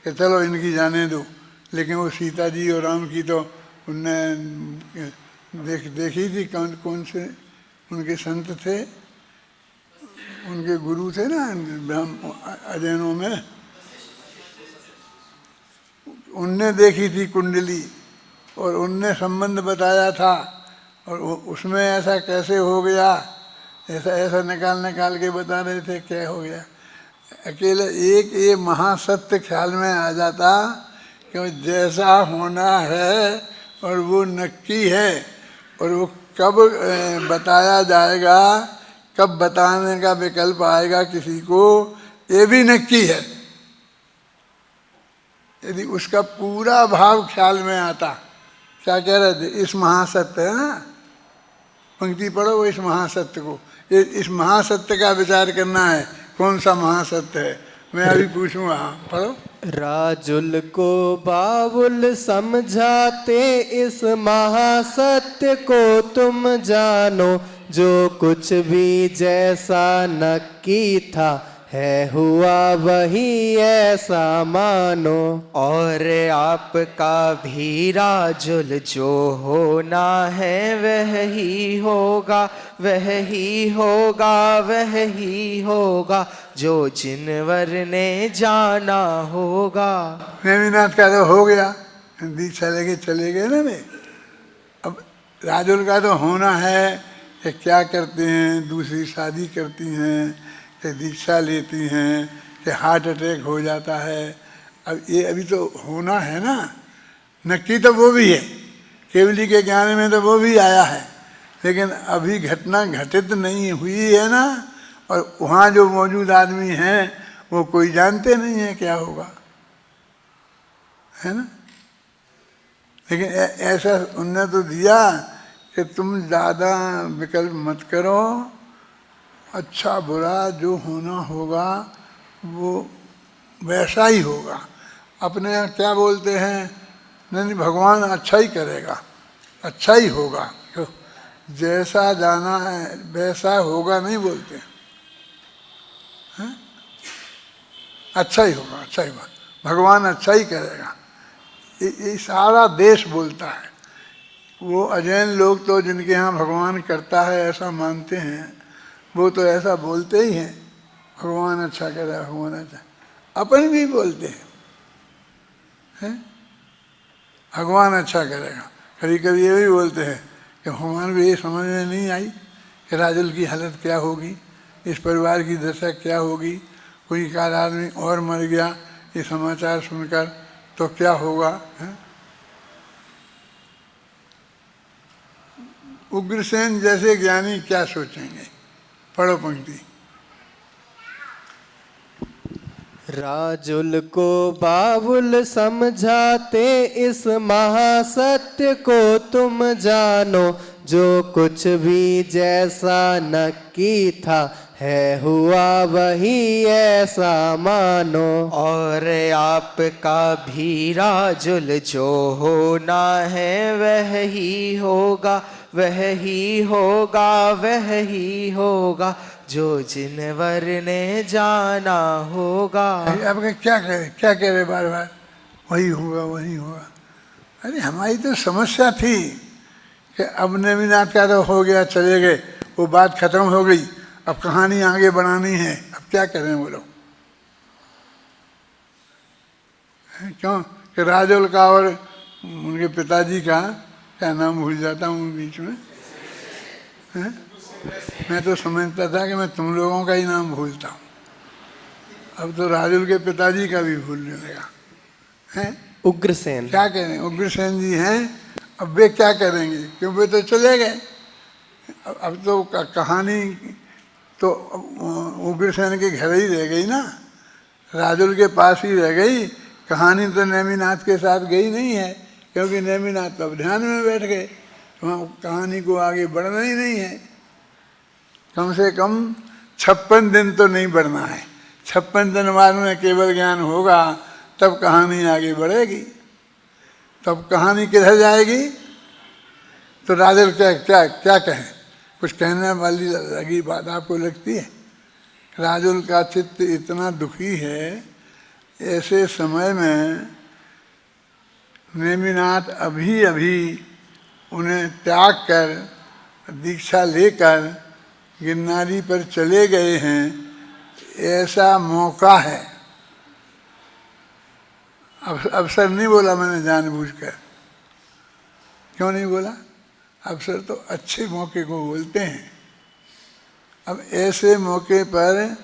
कि चलो इनकी जाने दो। लेकिन वो सीता जी और राम की तो उनने देखी थी। कौन से उनके संत थे, उनके गुरु थे ना अजैनों में, उनने देखी थी कुंडली और उनने संबंध बताया था। और उसमें ऐसा कैसे हो गया, ऐसा ऐसा निकाल के बता रहे थे क्या हो गया। अकेले एक ये महासत्य ख्याल में आ जाता कि जैसा होना है और वो नक्की है, और वो कब बताया जाएगा, कब बताने का विकल्प आएगा किसी को, ये भी नक्की है। यदि उसका पूरा भाव ख्याल में आता। क्या कह रहे थे? इस महासत्य है ना, पंक्ति पढ़ो इस महासत्य को। इस महासत्य का विचार करना है, कौन सा महासत्य है। मैं अभी पूछूंगा, पढ़ो। राजुल को बाबुल समझाते इस महासत्य को तुम जानो, जो कुछ भी जैसा नक्की था है हुआ वही ऐसा मानो। और आपका भी राजुल जो होना है वह ही होगा, वह ही होगा, वह ही होगा, जो जिनवर ने जाना होगा। नेमिनाथ का तो हो गया, चले गए ना वे। अब राजुल का तो होना है कि क्या करते हैं, दूसरी शादी करती हैं, कि दीक्षा लेती हैं, कि हार्ट अटैक हो जाता है। अब ये अभी तो होना है ना, नक्की तो वो भी है, केवली के ज्ञान में तो वो भी आया है, लेकिन अभी घटना घटित नहीं हुई है ना। और वहाँ जो मौजूद आदमी हैं वो कोई जानते नहीं है क्या होगा, है ना। लेकिन ऐसा उनने तो दिया कि तुम ज़्यादा विकल्प मत करो, अच्छा बुरा जो होना होगा वो वैसा ही होगा। अपने यहाँ क्या बोलते हैं, नहीं भगवान अच्छा ही करेगा, अच्छा ही होगा, क्यों जैसा जाना है वैसा होगा नहीं बोलते हैं, अच्छा ही होगा, अच्छा ही होगा, भगवान अच्छा ही करेगा। ये सारा देश बोलता है। वो अजैन लोग तो जिनके यहाँ भगवान करता है ऐसा मानते हैं, वो तो ऐसा बोलते ही हैं, भगवान अच्छा करेगा, भगवान अच्छा। अपन भी बोलते हैं भगवान अच्छा करेगा। कभी कभी ये भी बोलते हैं कि भगवान को ये समझ में नहीं आई कि राजुल की हालत क्या होगी, इस परिवार की दशा क्या होगी, कोई एक आदमी और मर गया ये समाचार सुनकर तो क्या होगा, है? उग्रसेन जैसे ज्ञानी क्या सोचेंगे। पढ़ो पंक्ति। राजुल को बाबुल समझाते इस महासत्य को तुम जानो, जो कुछ भी जैसा नक्की था है हुआ वही ऐसा मानो। और आपका भी राजुल जो होना है वह ही होगा, वह ही होगा, वह ही होगा, जो जिनवर ने जाना होगा। अब क्या कह रहे बार बार, वही होगा वही होगा। अरे हमारी तो समस्या थी कि अब नेमिनाथ का तो हो गया, चले गए, वो बात खत्म हो गई, अब कहानी आगे बढ़ानी है, अब क्या करें बोलो। क्यों कि राजुल का और उनके पिताजी का क्या नाम भूल जाता हूँ बीच में, है? मैं तो समझता था कि मैं तुम लोगों का ही नाम भूलता हूँ, अब तो राजुल के पिताजी का भी भूलने लगा, हैं? उग्रसेन। क्या करें, उग्रसेन जी हैं, अब वे क्या करेंगे, क्यों वे तो चले गए। अब तो कहानी तो उग्रसेन के घर ही रह गई ना, राजुल के पास ही रह गई, कहानी तो नेमिनाथ के साथ गई नहीं है, क्योंकि नेमिनाथ तो अब ध्यान में बैठ गए, वहाँ कहानी को आगे बढ़ना ही नहीं है। कम से कम 56 दिन तो नहीं बढ़ना है, 56 दिन बाद में केवल ज्ञान होगा तब कहानी आगे बढ़ेगी। तब कहानी किधर जाएगी। तो राजुल क्या क्या क्या कहें, कुछ कहने वाली लगी बात आपको लगती है। राजुल का चित्त इतना दुखी है, ऐसे समय में नेमिनाथ अभी अभी उन्हें त्याग कर दीक्षा लेकर गिरनारी पर चले गए हैं, ऐसा मौका है। अवसर नहीं बोला मैंने जानबूझकर, क्यों नहीं बोला, अवसर तो अच्छे मौके को बोलते हैं। अब ऐसे मौके पर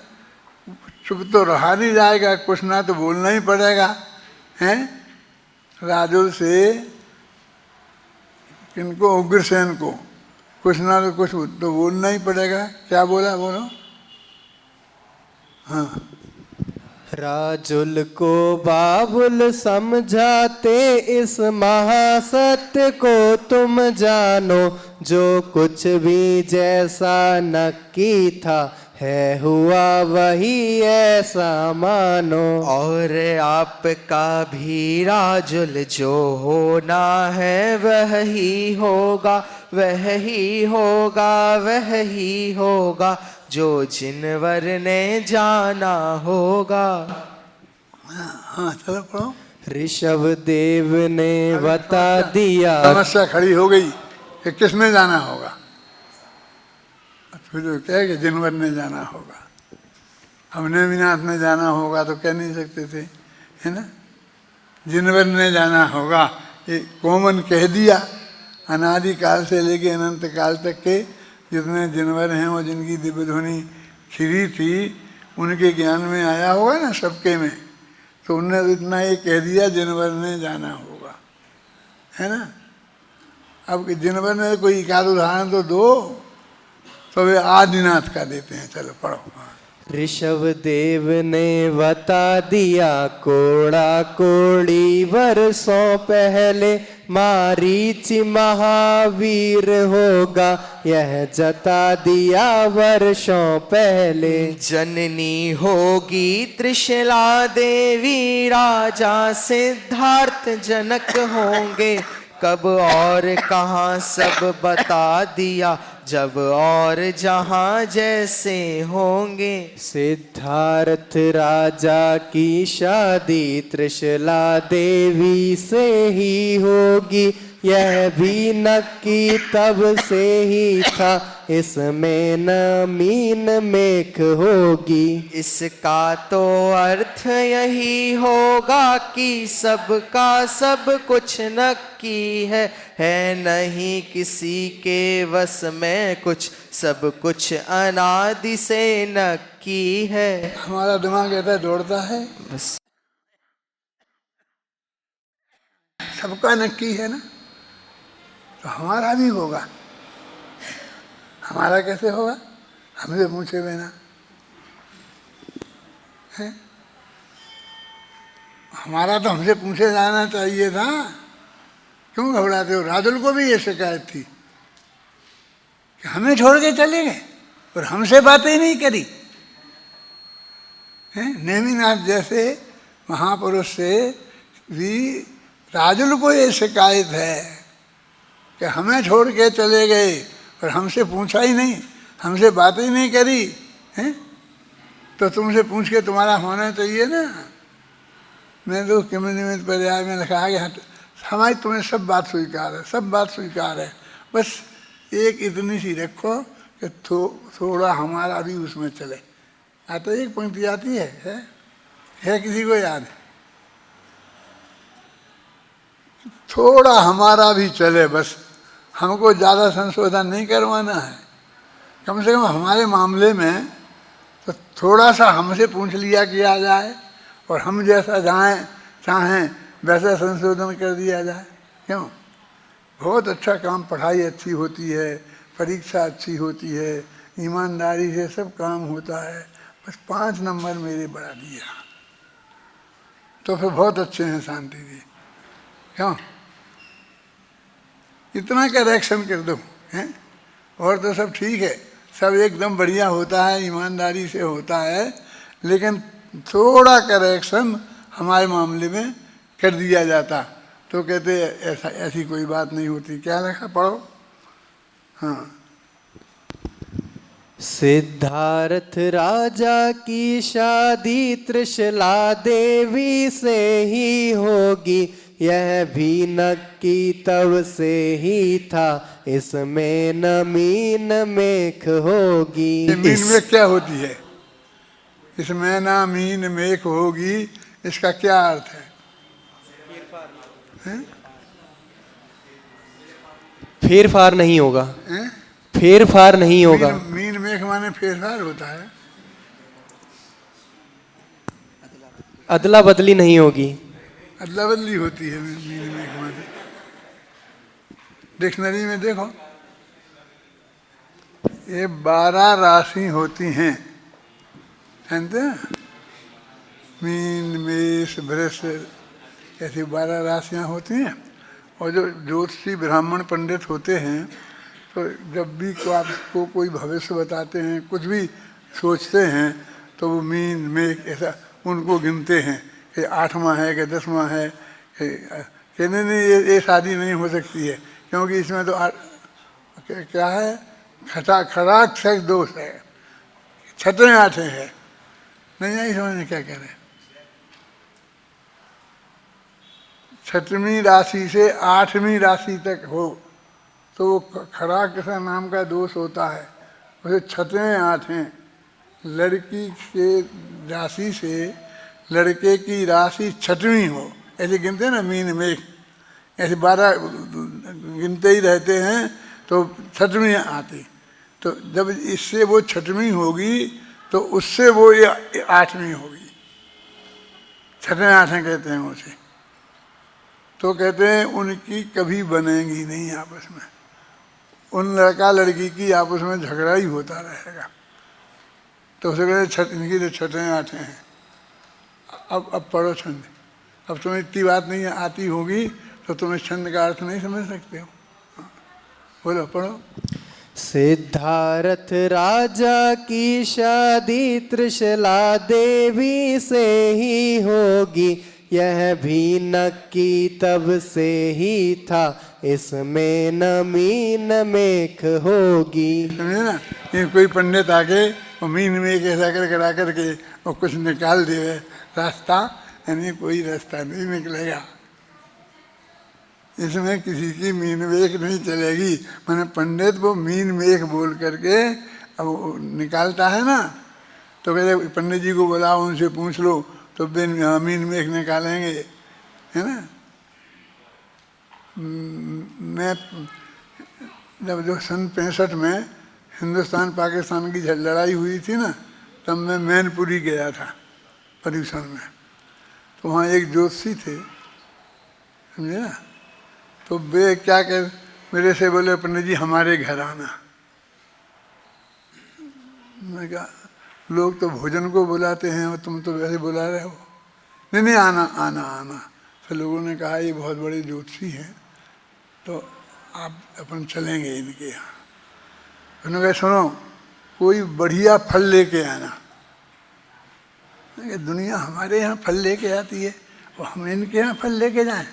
चुप तो रहा नहीं जाएगा, कुछ ना तो बोलना ही पड़ेगा, हैं? राजुल से किनको, उग्रसेन को कुछ ना तो कुछ तो बोलना ही पड़ेगा। क्या बोला, बोलो। हाँ, राजुल को बाबुल समझाते इस महासत्य को तुम जानो, जो कुछ भी जैसा नक्की था है हुआ वही ऐसा मानो। और आपका भी राजुल जो होना है वह ही होगा, वह ही होगा, वह ही होगा, जो जिनवर ने जाना होगा। हाँ चलो पढ़ो। ऋषभ देव ने बता दिया। समस्या खड़ी हो गई कि किसने जाना होगा, फिर तो कहे कि जिनवर ने जाना होगा। अब नेमिनाथ ने जाना होगा तो कह नहीं सकते थे, है ना। जिनवर ने जाना होगा ये कॉमन कह दिया, अनादि काल से लेके अनंत काल तक के जितने जानवर हैं और जिनकी दिव्य ध्वनि खिरी थी उनके ज्ञान में आया होगा ना सबके में, तो उनने तो इतना ये कह दिया जानवर ने जाना होगा, है ना। अब जानवर ने कोई एक आध उदाहरण तो दो, तो वे आदिनाथ का देते हैं। चलो पढ़ो। ऋषभ देव ने बता दिया कोड़ा कोड़ी वर्षों पहले, मारीच महावीर होगा यह जता दिया वर्षों पहले। जननी होगी त्रिशला देवी, राजा सिद्धार्थ जनक होंगे, कब और कहाँ सब बता दिया, जब और जहाँ जैसे होंगे। सिद्धार्थ राजा की शादी त्रिशला देवी से ही होगी, यह भी नक्की तब से ही था, इसमें न मीन मेख होगी। इसका तो अर्थ यही होगा कि सबका सब कुछ नक्की है नहीं किसी के वश में कुछ, सब कुछ अनादि से नक्की है। हमारा दिमाग ऐसा दौड़ता है, बस सबका नक्की है ना, तो हमारा भी होगा। हमारा कैसे होगा? हमसे पूछे बिना है? हमारा तो हमसे पूछे जाना चाहिए था। क्यों घबराते हो? राजुल को भी ये शिकायत थी कि हमें छोड़ के चले गए और हमसे बातें ही नहीं करी हैं। नेमिनाथ जैसे महापुरुष से भी राजुल को ये शिकायत है कि हमें छोड़ के चले गए और हमसे पूछा ही नहीं, हमसे बातें ही नहीं करी हैं। तो तुमसे पूछ के तुम्हारा होना चाहिए ना। मैं तो किम निमित्त पर्याय में लिखा कि हमारी तुम्हें सब बात स्वीकार है, सब बात स्वीकार है, बस एक इतनी सी रखो कि थोड़ा हमारा भी उसमें चले। आता एक पंक्ति आती है किसी को याद? थोड़ा हमारा भी चले, बस हमको ज़्यादा संशोधन नहीं करवाना है। कम से कम हमारे मामले में तो थोड़ा सा हमसे पूछ लिया किया जाए और हम जैसा चाहें वैसा संशोधन कर दिया जाए। क्यों? बहुत अच्छा काम, पढ़ाई अच्छी होती है, परीक्षा अच्छी होती है, ईमानदारी से सब काम होता है, बस 5 नंबर मेरे बढ़ा दिया तो फिर बहुत अच्छे हैं शांति जी। क्यों? इतना करेक्शन कर दो हैं और तो सब ठीक है, सब एकदम बढ़िया होता है, ईमानदारी से होता है, लेकिन थोड़ा करेक्शन हमारे मामले में कर दिया जाता तो कहते ऐसी कोई बात नहीं होती। क्या लिखा? पढ़ो। हाँ। सिद्धार्थ राजा की शादी त्रिशला देवी से ही होगी, यह भी नक्की तब से ही था, इसमें न मीन मेख होगी। मीन मेख क्या होती है? इसमें ना मीन मेख होगी, इसका क्या अर्थ है? फेर फार नहीं होगा। हैं? फेर फार नहीं होगा। मीन मेख माने फेर फार होता है, अदला बदली नहीं होगी। अदला बदली होती है मीन मेख माने। डिक्शनरी में देखो, ये 12 राशि होती हैं, जानते हैं? मीन मेष वृष ऐसी 12 राशियाँ होती हैं। और जो ज्योतिषी ब्राह्मण पंडित होते हैं तो जब भी आपको कोई भविष्य बताते हैं, कुछ भी सोचते हैं, तो वो मीन मेघ ऐसा उनको गिनते हैं कि 8वां है कि 10वां है। कहने नहीं ये शादी नहीं हो सकती है क्योंकि इसमें तो क्या है, खराक्षक दोष है, 6वें 8वें है। नहीं आई समझ में क्या कह रहे हैं? 6वीं राशि से 8वीं राशि तक हो तो वो खराक सा नाम का दोष होता है। उसे 6वें 8वें लड़की के राशि से लड़के की राशि 6वीं हो, ऐसे गिनते हैं ना मीन मेघ, ऐसे 12 गिनते ही रहते हैं तो छठवीं आती। तो जब इससे वो छठवीं होगी तो उससे वो ये आठवीं होगी। छठवें आठवें कहते हैं उसे। तो कहते हैं उनकी कभी बनेगी नहीं आपस में, उन लड़का लड़की की आपस में झगड़ा ही होता रहेगा। तो उसे कहते हैं इनकी तो छठवें आठवें हैं। अब पढ़ो छंद। अब तुम्हें इतनी बात नहीं आती होगी तो तुम्हें छंद का अर्थ नहीं समझ सकते हो। बोलो, पढ़ो। सिद्धार्थ राजा की शादी त्रिशला देवी से ही होगी, यह भी नक्की तब से ही था, इसमें नमी नमेख होगी। समझे ना? ये कोई पंडित आके और मीन में ऐसा कर करा करके और कुछ निकाल दे रास्ता, यानी कोई रास्ता नहीं निकलेगा। इसमें किसी की मीन मेख नहीं चलेगी। मैंने पंडित वो मीन मेख बोल करके अब निकालता है ना, तो कहते पंडित जी को बुलाओ, उनसे पूछ लो, तो मीन मेख निकालेंगे, है ना। मैं जब जो सन 65 में हिंदुस्तान पाकिस्तान की लड़ाई हुई थी ना, तब मैं मैनपुरी गया था पर्यूषण में। तो वहाँ एक ज्योतिषी थे, समझे ना। तो वे क्या कर मेरे से बोले, पंडित जी हमारे घर आना। मैं कहा लोग तो भोजन को बुलाते हैं और तुम तो वैसे बुला रहे हो। नहीं नहीं, आना आना आना। फिर लोगों ने कहा ये बहुत बड़े ज्योतिषी हैं, तो आप अपन चलेंगे इनके यहाँ। उन्होंने कहा सुनो, कोई बढ़िया फल लेके आना। दुनिया हमारे यहाँ फल लेके आती है और हम इनके यहाँ फल लेके जाएं,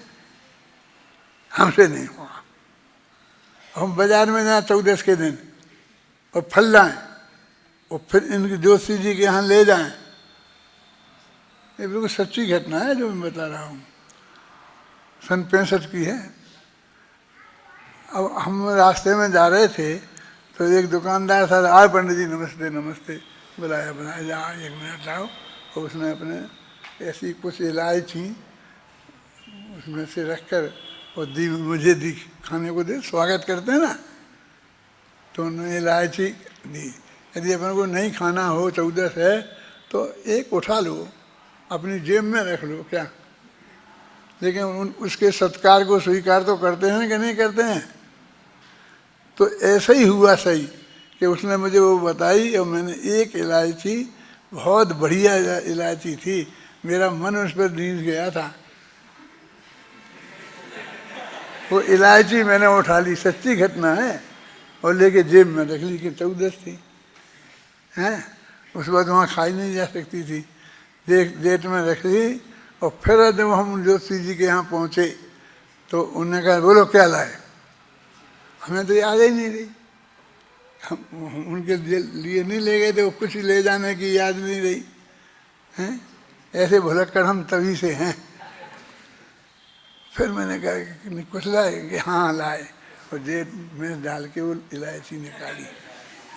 हमसे नहीं हुआ। हम बाजार में जाएं 14 के दिन और फल लाएं और फिर इनके जोशी जी के यहाँ ले जाएं। ये बिल्कुल सच्ची घटना है जो मैं बता रहा हूँ, सन 65 की है। अब हम रास्ते में जा रहे थे तो एक दुकानदार था, आए पंडित जी नमस्ते नमस्ते, बुलाया बुलाया, जा 1 मिनट लाओ। और उसने अपने ऐसी कुछ इलायची उसमें से रखकर और दी, मुझे दी, खाने को दे, स्वागत करते हैं ना। तो उन्होंने इलायची दी। यदि अपन को नहीं खाना हो 14 है तो एक उठा लो, अपनी जेब में रख लो, क्या। लेकिन उसके सत्कार को स्वीकार तो करते हैं कि नहीं करते हैं। तो ऐसा ही हुआ सही कि उसने मुझे वो बताई और मैंने एक इलायची, बहुत बढ़िया इलायची थी, मेरा मन उस पर नींद गया था। वो इलायची मैंने उठा ली, सच्ची घटना है, और लेके जेब में रख ली कि 14 थी, हैं। उस बाद वहाँ खाई नहीं जा सकती थी, जेट में रख ली। और फिर जब हम ज्योतिषी जी के यहाँ पहुँचे तो उन्होंने कहा बोलो क्या लाए। हमें तो याद ही नहीं रही, हम उनके लिए नहीं ले गए थे, वो कुछ ले जाने की याद नहीं रही, हैं। ऐसे भुलक्कड़ हम तभी से हैं। फिर मैंने कहा कि कुछ लाए कि हाँ लाए, और जेब में डाल के वो इलायची निकाली,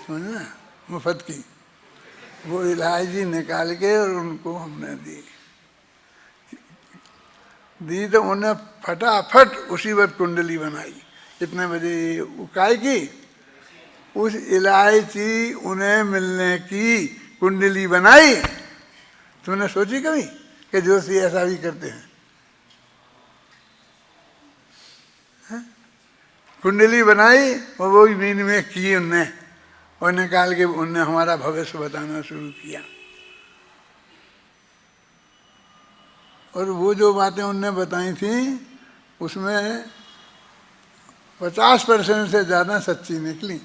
समझे ना, मुफ्त की। वो इलायची निकाल के और उनको हमने दी तो उन्हें फटाफट उसी वक्त कुंडली बनाई। कितने बजे उकाई की, उस इलायची उन्हें मिलने की कुंडली बनाई। तुमने सोची कभी कि जोशी ऐसा भी करते हैं? कुंडली बनाई और वो भी मीन में की उनने, और निकाल के उनने हमारा भविष्य बताना शुरू किया। और वो जो बातें उनने बताई थी उसमें 50% से ज़्यादा सच्ची निकली।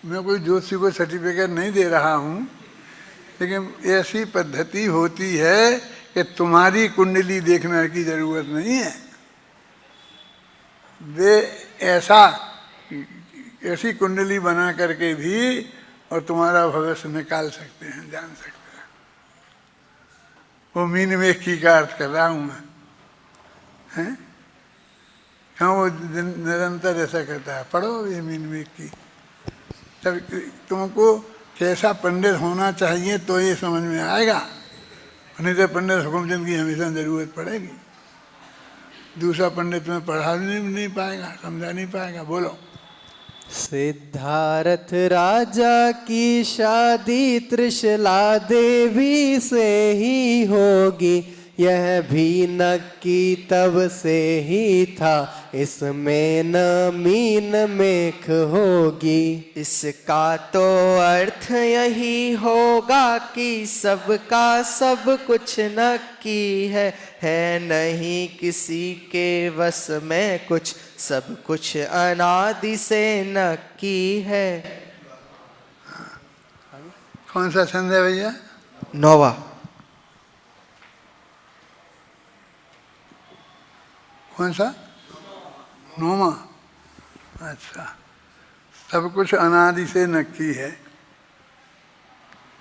मैं कोई ज्योतिषी को सर्टिफिकेट नहीं दे रहा हूँ, लेकिन ऐसी पद्धति होती है कि तुम्हारी कुंडली देखने की ज़रूरत नहीं है। वे ऐसी कुंडली बना करके भी और तुम्हारा भविष्य निकाल सकते हैं, जान सकते हैं। वो मीन में की का अर्थ कर रहा हूँ मैं, हैं। हाँ, वो निरंतर ऐसा करता है। पढ़ो ये मीन में की, तब तुमको कैसा पंडित होना चाहिए तो ये समझ में आएगा। नहीं तो पंडित हुकुमचंद की हमेशा ज़रूरत पड़ेगी। दूसरा पंडित में पढ़ा नहीं पाएगा, समझा नहीं पाएगा। बोलो। सिद्धार्थ राजा की शादी त्रिशला देवी से ही होगी, यह भी नक्की तब से ही था, इसमें न मीन मेख होगी। इसका तो अर्थ यही होगा कि सबका सब कुछ नक्की है नहीं किसी के वश में कुछ, सब कुछ अनादि से नक्की है। कौन सा छंद है भैया? 9वां। कौन सा? 9वां। अच्छा, सब कुछ अनादि से नक्की है।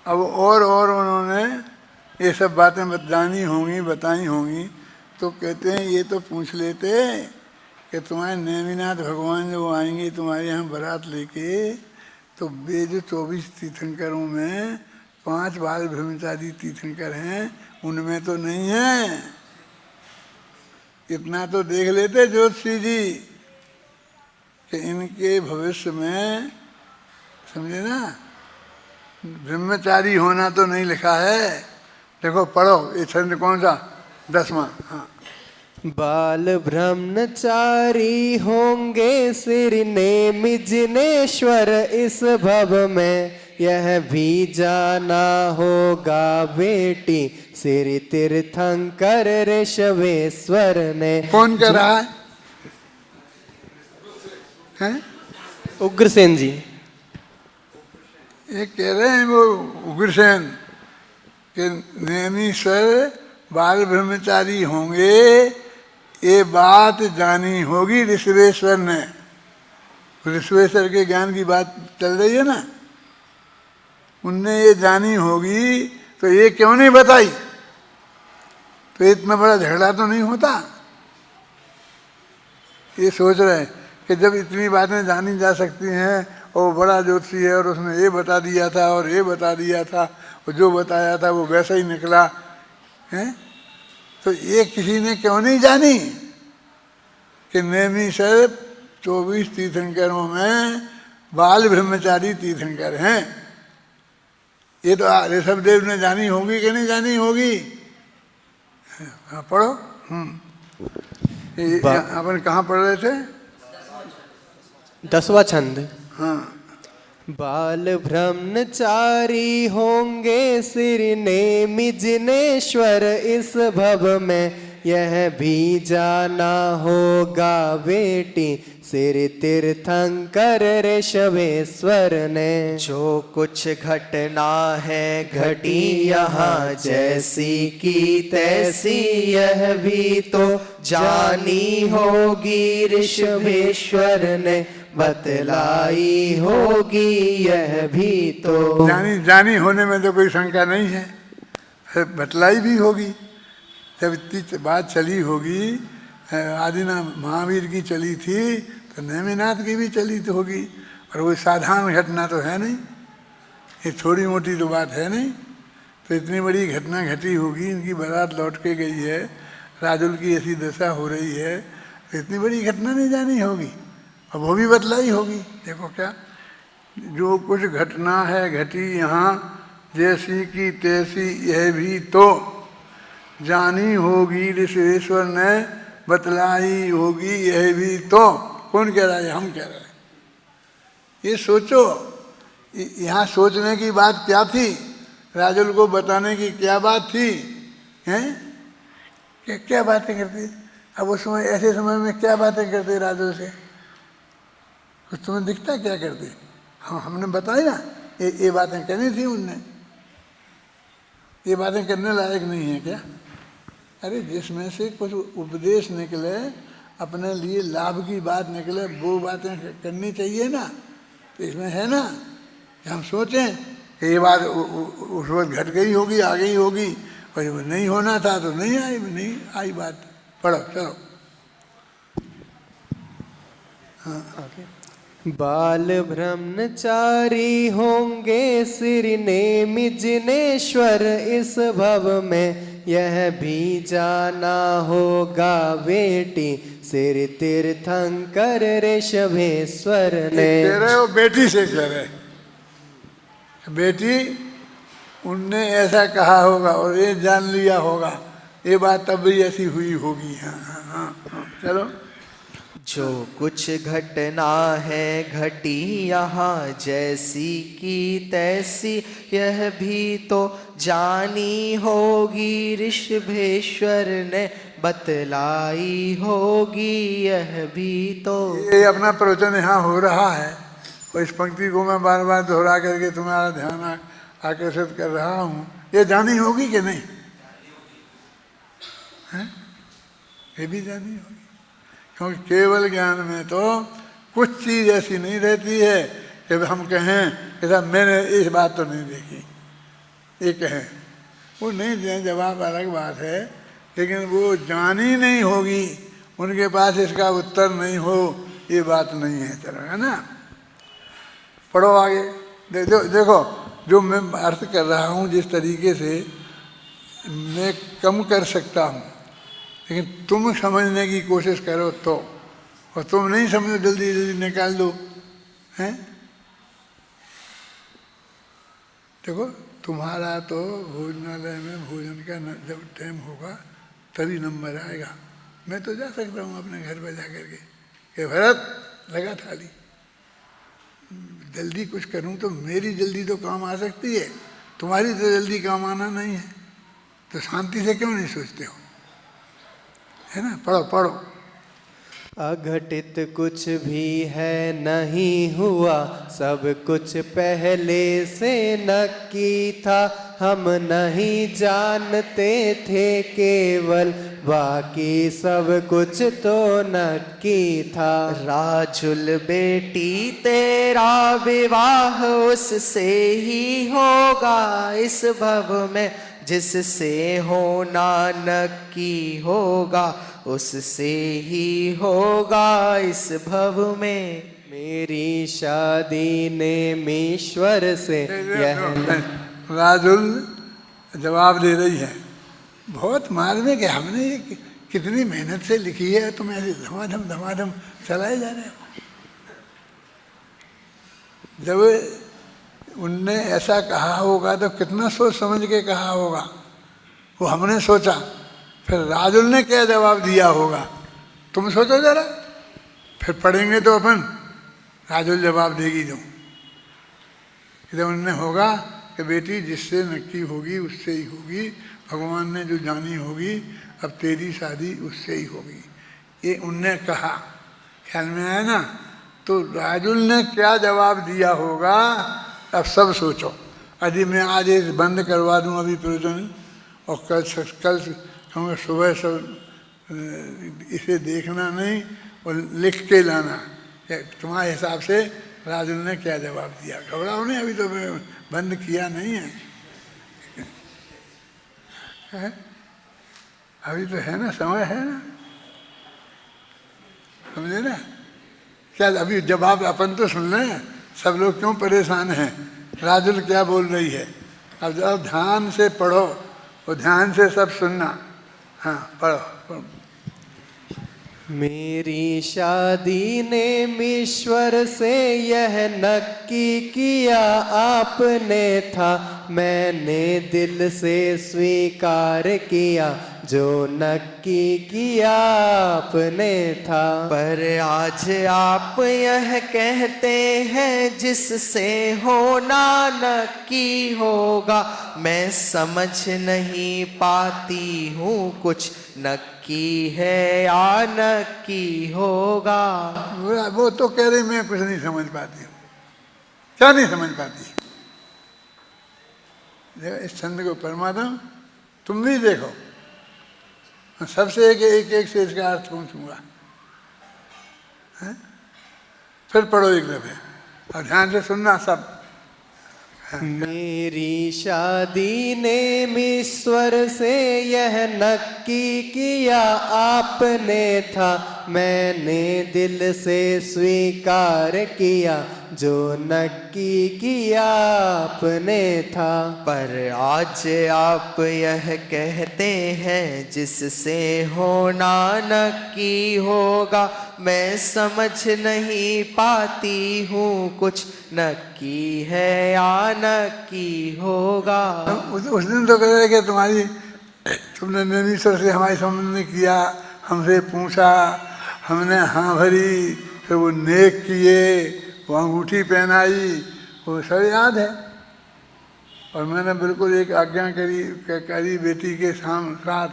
अब और उन्होंने ये सब बातें जानी होंगी, बताई होंगी, तो कहते हैं ये तो पूछ लेते कि तुम्हारे नेमिनाथ भगवान जो आएंगे तुम्हारे यहाँ बारात लेके, तो वे जो 24 तीर्थंकरों में 5 बाल ब्रह्मचारी तीर्थंकर हैं, उनमें तो नहीं है। इतना तो देख लेते ज्योतिषी जी कि इनके भविष्य में, समझे ना, ब्रह्मचारी होना तो नहीं लिखा है। देखो पढ़ो ये छंद कौन सा? 10वां। हाँ। बाल ब्रह्मचारी होंगे सिर नेमि जिनेश्वर इस भव में, यह भी जाना होगा बेटी सिर तीर्थंकर ऋषभेश्वर ने। कौन कह रहा है? हैं? उग्रसेन जी। ये कह रहे हैं वो उग्रसेन कि नेमीश्वर बाल ब्रह्मचारी होंगे, ये बात जानी होगी ऋषभेश्वर ने। ऋषभेश्वर के ज्ञान की बात चल रही है ना, उनने ये जानी होगी, तो ये क्यों नहीं बताई? तो इतना बड़ा झगड़ा तो नहीं होता। ये सोच रहे हैं कि जब इतनी बातें जानी जा सकती हैं, और बड़ा ज्योतिषी है और उसने ये बता दिया था और ये बता दिया था, और जो बताया था वो वैसा ही निकला है, तो ये किसी ने क्यों नहीं जानी कि नेमिश्वर 24 तीर्थंकरों में बाल ब्रह्मचारी तीर्थंकर हैं। ये तो ऋषभदेव ने जानी होगी कि नहीं जानी होगी? हाँ, पढ़ो। अपन कहाँ पढ़ रहे थे? 10वां छंद। हाँ। बाल ब्रह्मचारी होंगे सिर नेमि जिनेश्वर इस भव में, यह भी जाना होगा बेटी सिर तीर्थंकर ऋषभेश्वर ने। जो कुछ घटना है घटी यहाँ जैसी की तैसी, यह भी तो जानी होगी ऋषभेश्वर ने, बतलाई होगी यह भी तो। जानी होने में तो कोई शंका नहीं है, बतलाई भी होगी। जब इतनी बात चली होगी, आदिना महावीर की चली थी, तो नेमिनाथ की भी चली तो होगी। और वो साधारण घटना तो है नहीं, ये थोड़ी मोटी तो बात है नहीं। तो इतनी बड़ी घटना घटी होगी, इनकी बारात लौट के गई है, राजुल की ऐसी दशा हो रही है, तो इतनी बड़ी घटना नहीं जानी होगी, और वो भी बतलाई होगी। देखो क्या, जो कुछ घटना है घटी यहाँ जैसी की तैसी, यह भी तो जानी होगी ऋषभेश्वर ने, बतलाई होगी यह भी तो। कौन कह रहा है? हम कह रहे हैं। ये सोचो, यहाँ सोचने की बात क्या थी, राजुल को बताने की क्या बात थी, हैं? क्या बातें करते? अब उस समय, ऐसे समय में क्या बातें करते राजुल से? कुछ तुम्हें दिखता क्या करते? हाँ, हमने बताई ना, ये बातें करनी थी उनने। ये बातें करने लायक नहीं है क्या? अरे जिसमें से कुछ उपदेश निकले, अपने लिए लाभ की बात निकले, वो बातें करनी चाहिए ना। तो इसमें है ना कि हम सोचें कि ये बात उस वक्त घट गई होगी, आ गई होगी, और नहीं होना था तो नहीं आई बात। पढ़ो चलो। हाँ, बाल ब्रह्मचारी होंगे श्री नेमि जिनेश्वर इस भव में, यह भी जाना होगा बेटी श्री तीर्थंकर ऋषभेश्वर ने। कह रहे हो बेटी से कह रहे, बेटी उनने ऐसा कहा होगा और ये जान लिया होगा, ये बात तब भी ऐसी हुई होगी। हाँ हाँ हाँ, हाँ। चलो, जो कुछ घटना है घटी यहाँ जैसी की तैसी, यह भी तो जानी होगी ऋषभेश्वर ने बतलाई होगी, यह भी तो। ये अपना प्रवचन यहाँ हो रहा है और इस पंक्ति को मैं बार बार दोहरा करके तुम्हारा ध्यान आकर्षित कर रहा हूँ, ये जानी होगी कि नहीं? है? ये भी जानी होगी, क्योंकि केवल ज्ञान में तो कुछ चीज़ ऐसी नहीं रहती है कि हम कहें कि साहब मैंने इस बात तो नहीं देखी, ये कहें वो नहीं दें, जवाब अलग बात है, लेकिन वो जानी नहीं होगी, उनके पास इसका उत्तर नहीं हो, ये बात नहीं है। चलो, है ना? पढ़ो आगे। देखो जो मैं अर्थ कर रहा हूँ, जिस तरीके से मैं कम कर सकता हूँ, लेकिन तुम समझने की कोशिश करो तो, और तुम नहीं समझो जल्दी जल्दी निकाल दो, हैं? देखो तुम्हारा तो भोजनालय में भोजन का जब टाइम होगा तभी नंबर आएगा। मैं तो जा सकता हूँ अपने घर पर जा करके कि भरत लगा थाली, जल्दी कुछ करूँ तो मेरी जल्दी तो काम आ सकती है, तुम्हारी तो जल्दी काम आना नहीं है, तो शांति से क्यों नहीं सोचते हो? है ना? पढ़ो पढ़ो। अघटित कुछ भी है नहीं हुआ, सब कुछ पहले से नक्की था, हम नहीं जानते थे केवल, बाकी सब कुछ तो नक्की था। राजुल बेटी तेरा विवाह उससे ही होगा इस भव में, जिससे होना नक्की होगा उससे ही होगा इस भव में। मेरी शादी नेमीश्वर से यह राजुल जवाब दे रही है, बहुत मालूम कि हमने ये कितनी मेहनत से लिखी है, तुम ऐसे धमाधम चलाए जा रहे हो। जब उनने ऐसा कहा होगा तो कितना सोच समझ के कहा होगा, वो हमने सोचा, फिर राजुल ने क्या जवाब दिया होगा तुम सोचो जरा, फिर पढ़ेंगे तो अपन राजुल जवाब देगी जो इधर उनने होगा कि बेटी जिससे नक्की होगी उससे ही होगी, भगवान ने जो जानी होगी अब तेरी शादी उससे ही होगी, ये उनने कहा। ख्याल में आया ना? तो राजुल ने क्या जवाब दिया होगा अब सब सोचो। यदि मैं आज ये बंद करवा दूं अभी प्रयोजन, और कल कहूँगा सुबह सब इसे देखना नहीं और लिख के लाना तुम्हारे हिसाब से राजुल ने क्या जवाब दिया। घबराओ नहीं, अभी तो मैं बंद किया नहीं है, अभी तो है ना, समय है ना, समझे ना? क्या अभी जवाब अपन तो सुन रहे हैं, सब लोग क्यों परेशान हैं, राजुल क्या बोल रही है। अब जब ध्यान से पढ़ो और ध्यान से सब सुनना। हाँ पढ़ो। मेरी शादी नेमीश्वर से यह नक्की किया आपने था, मैंने दिल से स्वीकार किया जो नक्की किया आपने था। पर आज आप यह कहते हैं जिससे होना नक्की होगा, मैं समझ नहीं पाती हूँ कुछ नक्की है या नक्की होगा। वो तो कह रही मैं कुछ नहीं समझ पाती हूँ। क्या नहीं समझ पाती? इस छंद को परमात्मा तुम भी देखो, सबसे एक से इसका अर्थ पूछूंगा, फिर पढ़ो एक दफे और ध्यान से सुनना सब। मेरी शादी नेमीश्वर से यह नक्की किया आपने था, मैंने दिल से स्वीकार किया जो नक्की किया आपने था। पर आज आप यह कहते हैं जिससे होना नक्की होगा, मैं समझ नहीं पाती हूँ कुछ नक्की है या नक्की होगा। उस दिन तो कह रहे कि तुमने नैमीश्वर से हमारे संबंध में किया, हमसे पूछा, हमने हाँ भरी, फिर वो नेक किए, वो अंगूठी पहनाई, वो सब याद है। और मैंने बिल्कुल एक आज्ञा करी बेटी के साथ,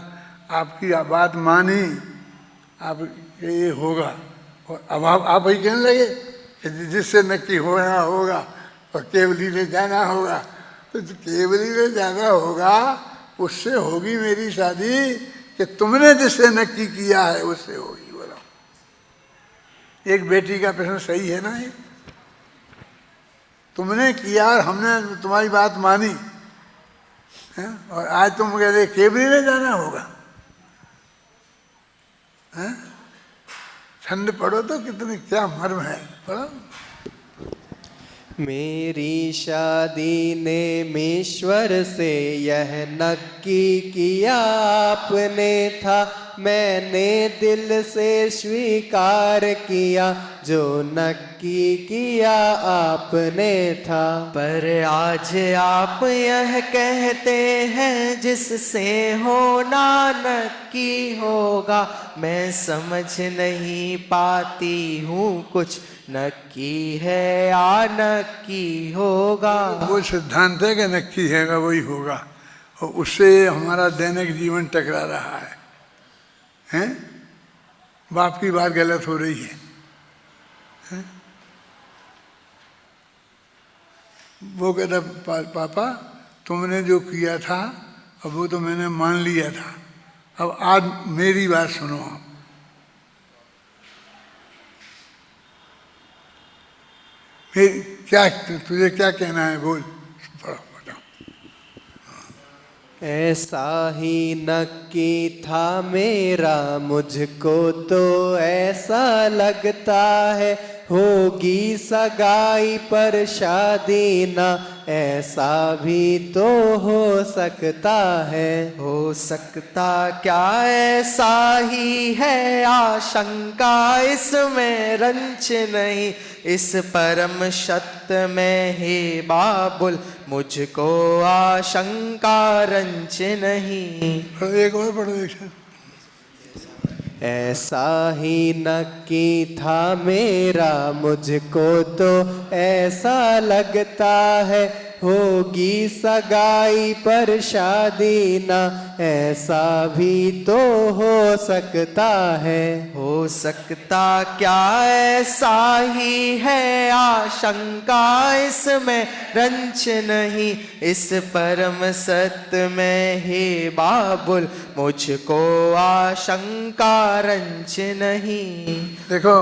आपकी बात मानी, आप ये होगा। और अब आप वही कहने लगे कि जिससे नक्की होना होगा और केवली में जाना होगा। तो केवली में जाना होगा, उससे होगी मेरी शादी कि तुमने जिससे नक्की किया है उससे होगी। बोलो, एक बेटी का प्रश्न सही है ना ये? तुमने किया और हमने तुम्हारी बात मानी है? और आज तुम कह रहे केवली में जाना होगा है? ठंड पढ़ो तो कितनी क्या मर्म है, पढ़ो। मेरी शादी ने ईश्वर से यह नक्की किया आपने था, मैंने दिल से स्वीकार किया जो नक्की किया आपने था। पर आज आप यह कहते हैं जिससे होना नक्की होगा, मैं समझ नहीं पाती हूँ कुछ नक्की है या नक्की होगा। वो सिद्धांत है कि नक्की है वही होगा, और उससे हमारा दैनिक जीवन टकरा रहा है। हैं? बाप की बात गलत हो रही है, हैं? वो कहता पापा तुमने जो किया था अब वो तो मैंने मान लिया था, अब आज मेरी बात सुनो आप। क्या तुझे क्या कहना है, बोल, पढ़ो, बताओ। ऐसा ही नक्की था मेरा, मुझको तो ऐसा लगता है, होगी सगाई पर शादी ना, ऐसा भी तो हो सकता है। हो सकता क्या ऐसा ही है, आशंका इसमें रंच नहीं, इस परम सत्य में ही बाबुल मुझको आशंका रंच नहीं। एक और पढ़ो, एक ऐसा ही नक्की था मेरा, मुझको तो ऐसा लगता है, होगी सगाई पर शादी ना, ऐसा भी तो हो सकता है। हो सकता क्या ऐसा ही है, आशंका इसमें रंच नहीं, इस परम सत्य में ही बाबुल मुझको आशंका रंच नहीं। देखो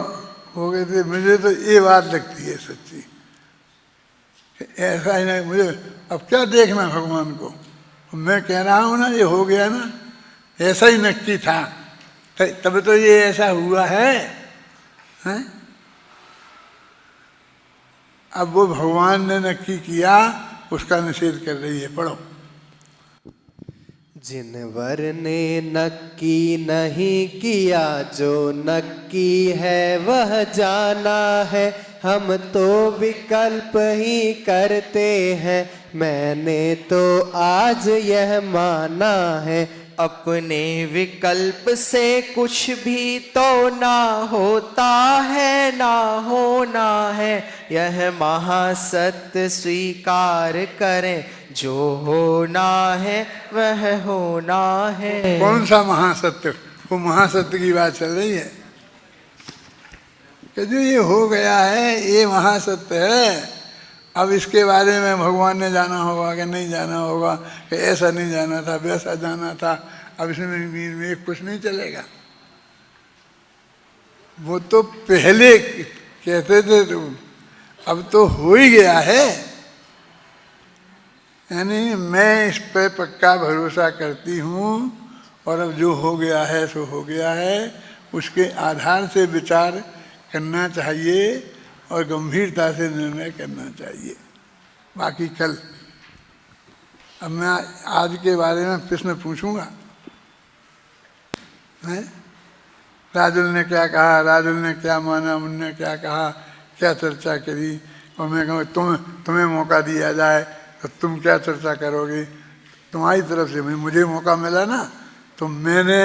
हो गए थे, मुझे तो ये बात लगती है सच्ची, ऐसा ही नहीं। मुझे अब क्या देखना भगवान को, मैं कह रहा हूँ ना ये हो गया ना, ऐसा ही नक्की था, तब तो ये ऐसा हुआ है, हैं? अब वो भगवान ने नक्की किया, उसका निषेध कर रही है। पढ़ो। जिनवर ने नक्की नहीं किया, जो नक्की है वह जाना है, हम तो विकल्प ही करते हैं, मैंने तो आज यह माना है। अपने विकल्प से कुछ भी तो ना होता है, ना होना है, यह महासत्य स्वीकार करें, जो होना है वह होना है। कौन सा महासत्य? वो महासत्य की बात चल रही है कि जो ये हो गया है ये महासत्य है। अब इसके बारे में भगवान ने जाना होगा कि नहीं जाना होगा, कि ऐसा नहीं जाना था वैसा जाना था, अब इसमें कुछ नहीं चलेगा। वो तो पहले कहते थे तो अब तो हो ही गया है, यानी मैं इस पे पक्का भरोसा करती हूँ, और अब जो हो गया है सो हो गया है, उसके आधार से विचार करना चाहिए और गंभीरता से निर्णय करना चाहिए। बाकी कल, अब मैं आज के बारे में प्रश्न पूछूंगा, हैं? राजुल ने क्या कहा, राजुल ने क्या माना, मुन्ने क्या कहा, क्या चर्चा करी, और मैं कहूँ तुम्हें मौका दिया जाए तो तुम क्या चर्चा करोगे। तुम्हारी तरफ से मुझे मौका मिला ना, तो मैंने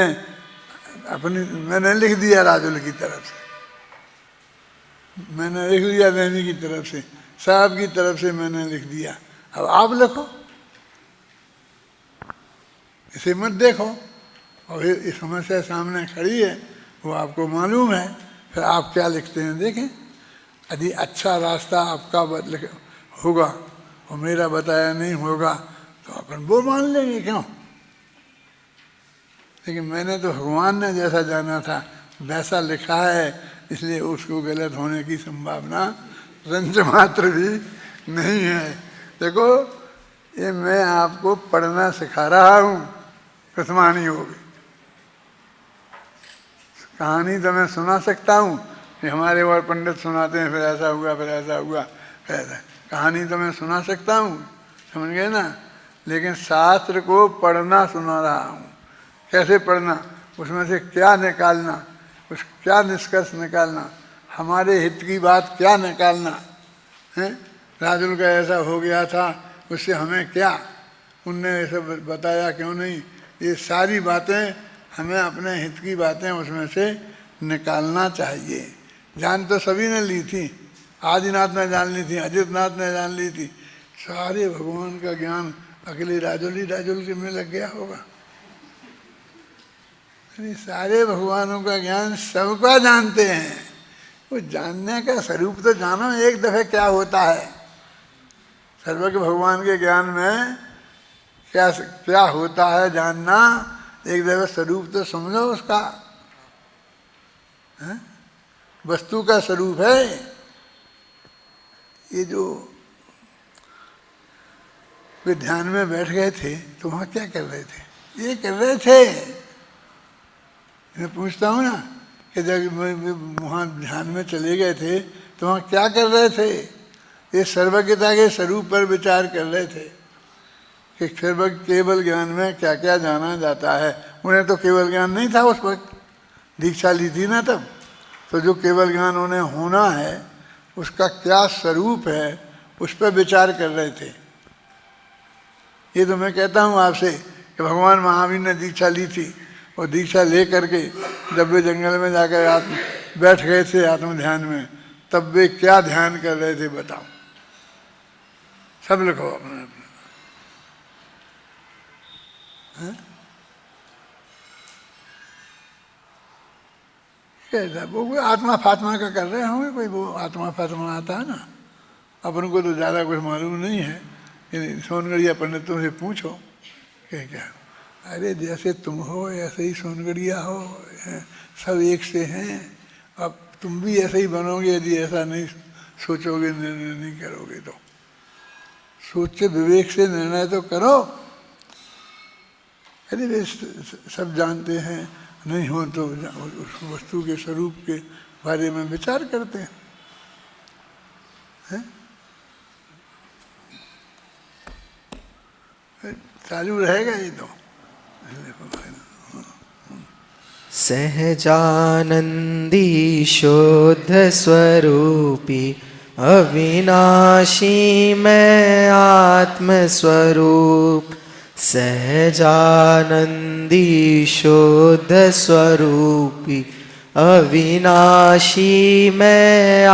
लिख दिया राजुल की तरफ से, मैंने लिख दिया नैनी की तरफ से, साहब की तरफ से मैंने लिख दिया। अब आप लिखो, इसे मत देखो। और ये समस्या सामने खड़ी है, वो आपको मालूम है, फिर आप क्या लिखते हैं देखें। यदि अच्छा रास्ता आपका होगा और मेरा बताया नहीं होगा तो अपन वो मान लेंगे, क्यों। लेकिन मैंने तो भगवान ने जैसा जाना था वैसा लिखा है, इसलिए उसको गलत होने की संभावना रंज मात्र भी नहीं है। देखो, ये मैं आपको पढ़ना सिखा रहा हूँ, प्रथमानी होगी। कहानी तो मैं सुना सकता हूँ कि हमारे और पंडित सुनाते हैं, फिर ऐसा हुआ, फिर ऐसा हुआ, फिर ऐसा। कहानी तो मैं सुना सकता हूँ, समझ गए ना। लेकिन शास्त्र को पढ़ना सुना रहा हूँ। कैसे पढ़ना, उसमें से क्या निकालना, उस क्या निष्कर्ष निकालना, हमारे हित की बात क्या निकालना है। राजुल का ऐसा हो गया था, उससे हमें क्या, उनने ऐसा बताया क्यों नहीं, ये सारी बातें हमें अपने हित की बातें उसमें से निकालना चाहिए। जान तो सभी ने ली थी, आदिनाथ ने जान ली थी, अजितनाथ ने जान ली थी, सारे भगवान का ज्ञान अकेले राजुल के में लग गया होगा। अरे सारे भगवानों का ज्ञान सबका जानते हैं, वो जानने का स्वरूप तो जानो एक दफे क्या होता है। सर्वज्ञ भगवान के ज्ञान में क्या होता है जानना, एक दफे स्वरूप तो समझो उसका, है? वस्तु का स्वरूप है। ये जो वे ध्यान में बैठ गए थे तो वहाँ क्या कर रहे थे, ये कर रहे थे। मैं पूछता हूँ ना कि जब वहाँ ध्यान में चले गए थे तो वहाँ क्या कर रहे थे। ये सर्वज्ञता के स्वरूप पर विचार कर रहे थे कि सर्वज्ञ केवल ज्ञान में क्या क्या जाना जाता है। उन्हें तो केवल ज्ञान नहीं था उस वक्त, दीक्षा ली थी ना तब, तो जो केवल ज्ञान उन्हें होना है उसका क्या स्वरूप है उस पर विचार कर रहे थे। ये तो मैं कहता हूँ आपसे कि भगवान महावीर ने दीक्षा ली थी और दीक्षा ले करके जब वे जंगल में जाकर बैठ गए थे आत्म ध्यान में, तब वे क्या ध्यान कर रहे थे बताओ। सब लिखो अपने अपने। कैसा वो कोई आत्मा फात्मा का कर रहे होंगे, कोई वो आत्मा फात्मा आता है ना, अपन को तो ज़्यादा कुछ मालूम नहीं है। सोनगढ़िया पंडितों से पूछो क्या, अरे जैसे तुम हो ऐसे ही सोनगढ़िया हो, सब एक से हैं। अब तुम भी ऐसे ही बनोगे यदि ऐसा नहीं सोचोगे, निर्णय नहीं करोगे तो। सोच से विवेक से निर्णय तो करो। यदि वे सब जानते हैं नहीं हो तो उस वस्तु के स्वरूप के बारे में विचार करते हैं, हैं? चालू रहेगा ये तो। सहजानंदी शुद्ध स्वरूपी अविनाशी मैं आत्म स्वरूप, सहजानंदी शुद्ध स्वरूपी अविनाशी मैं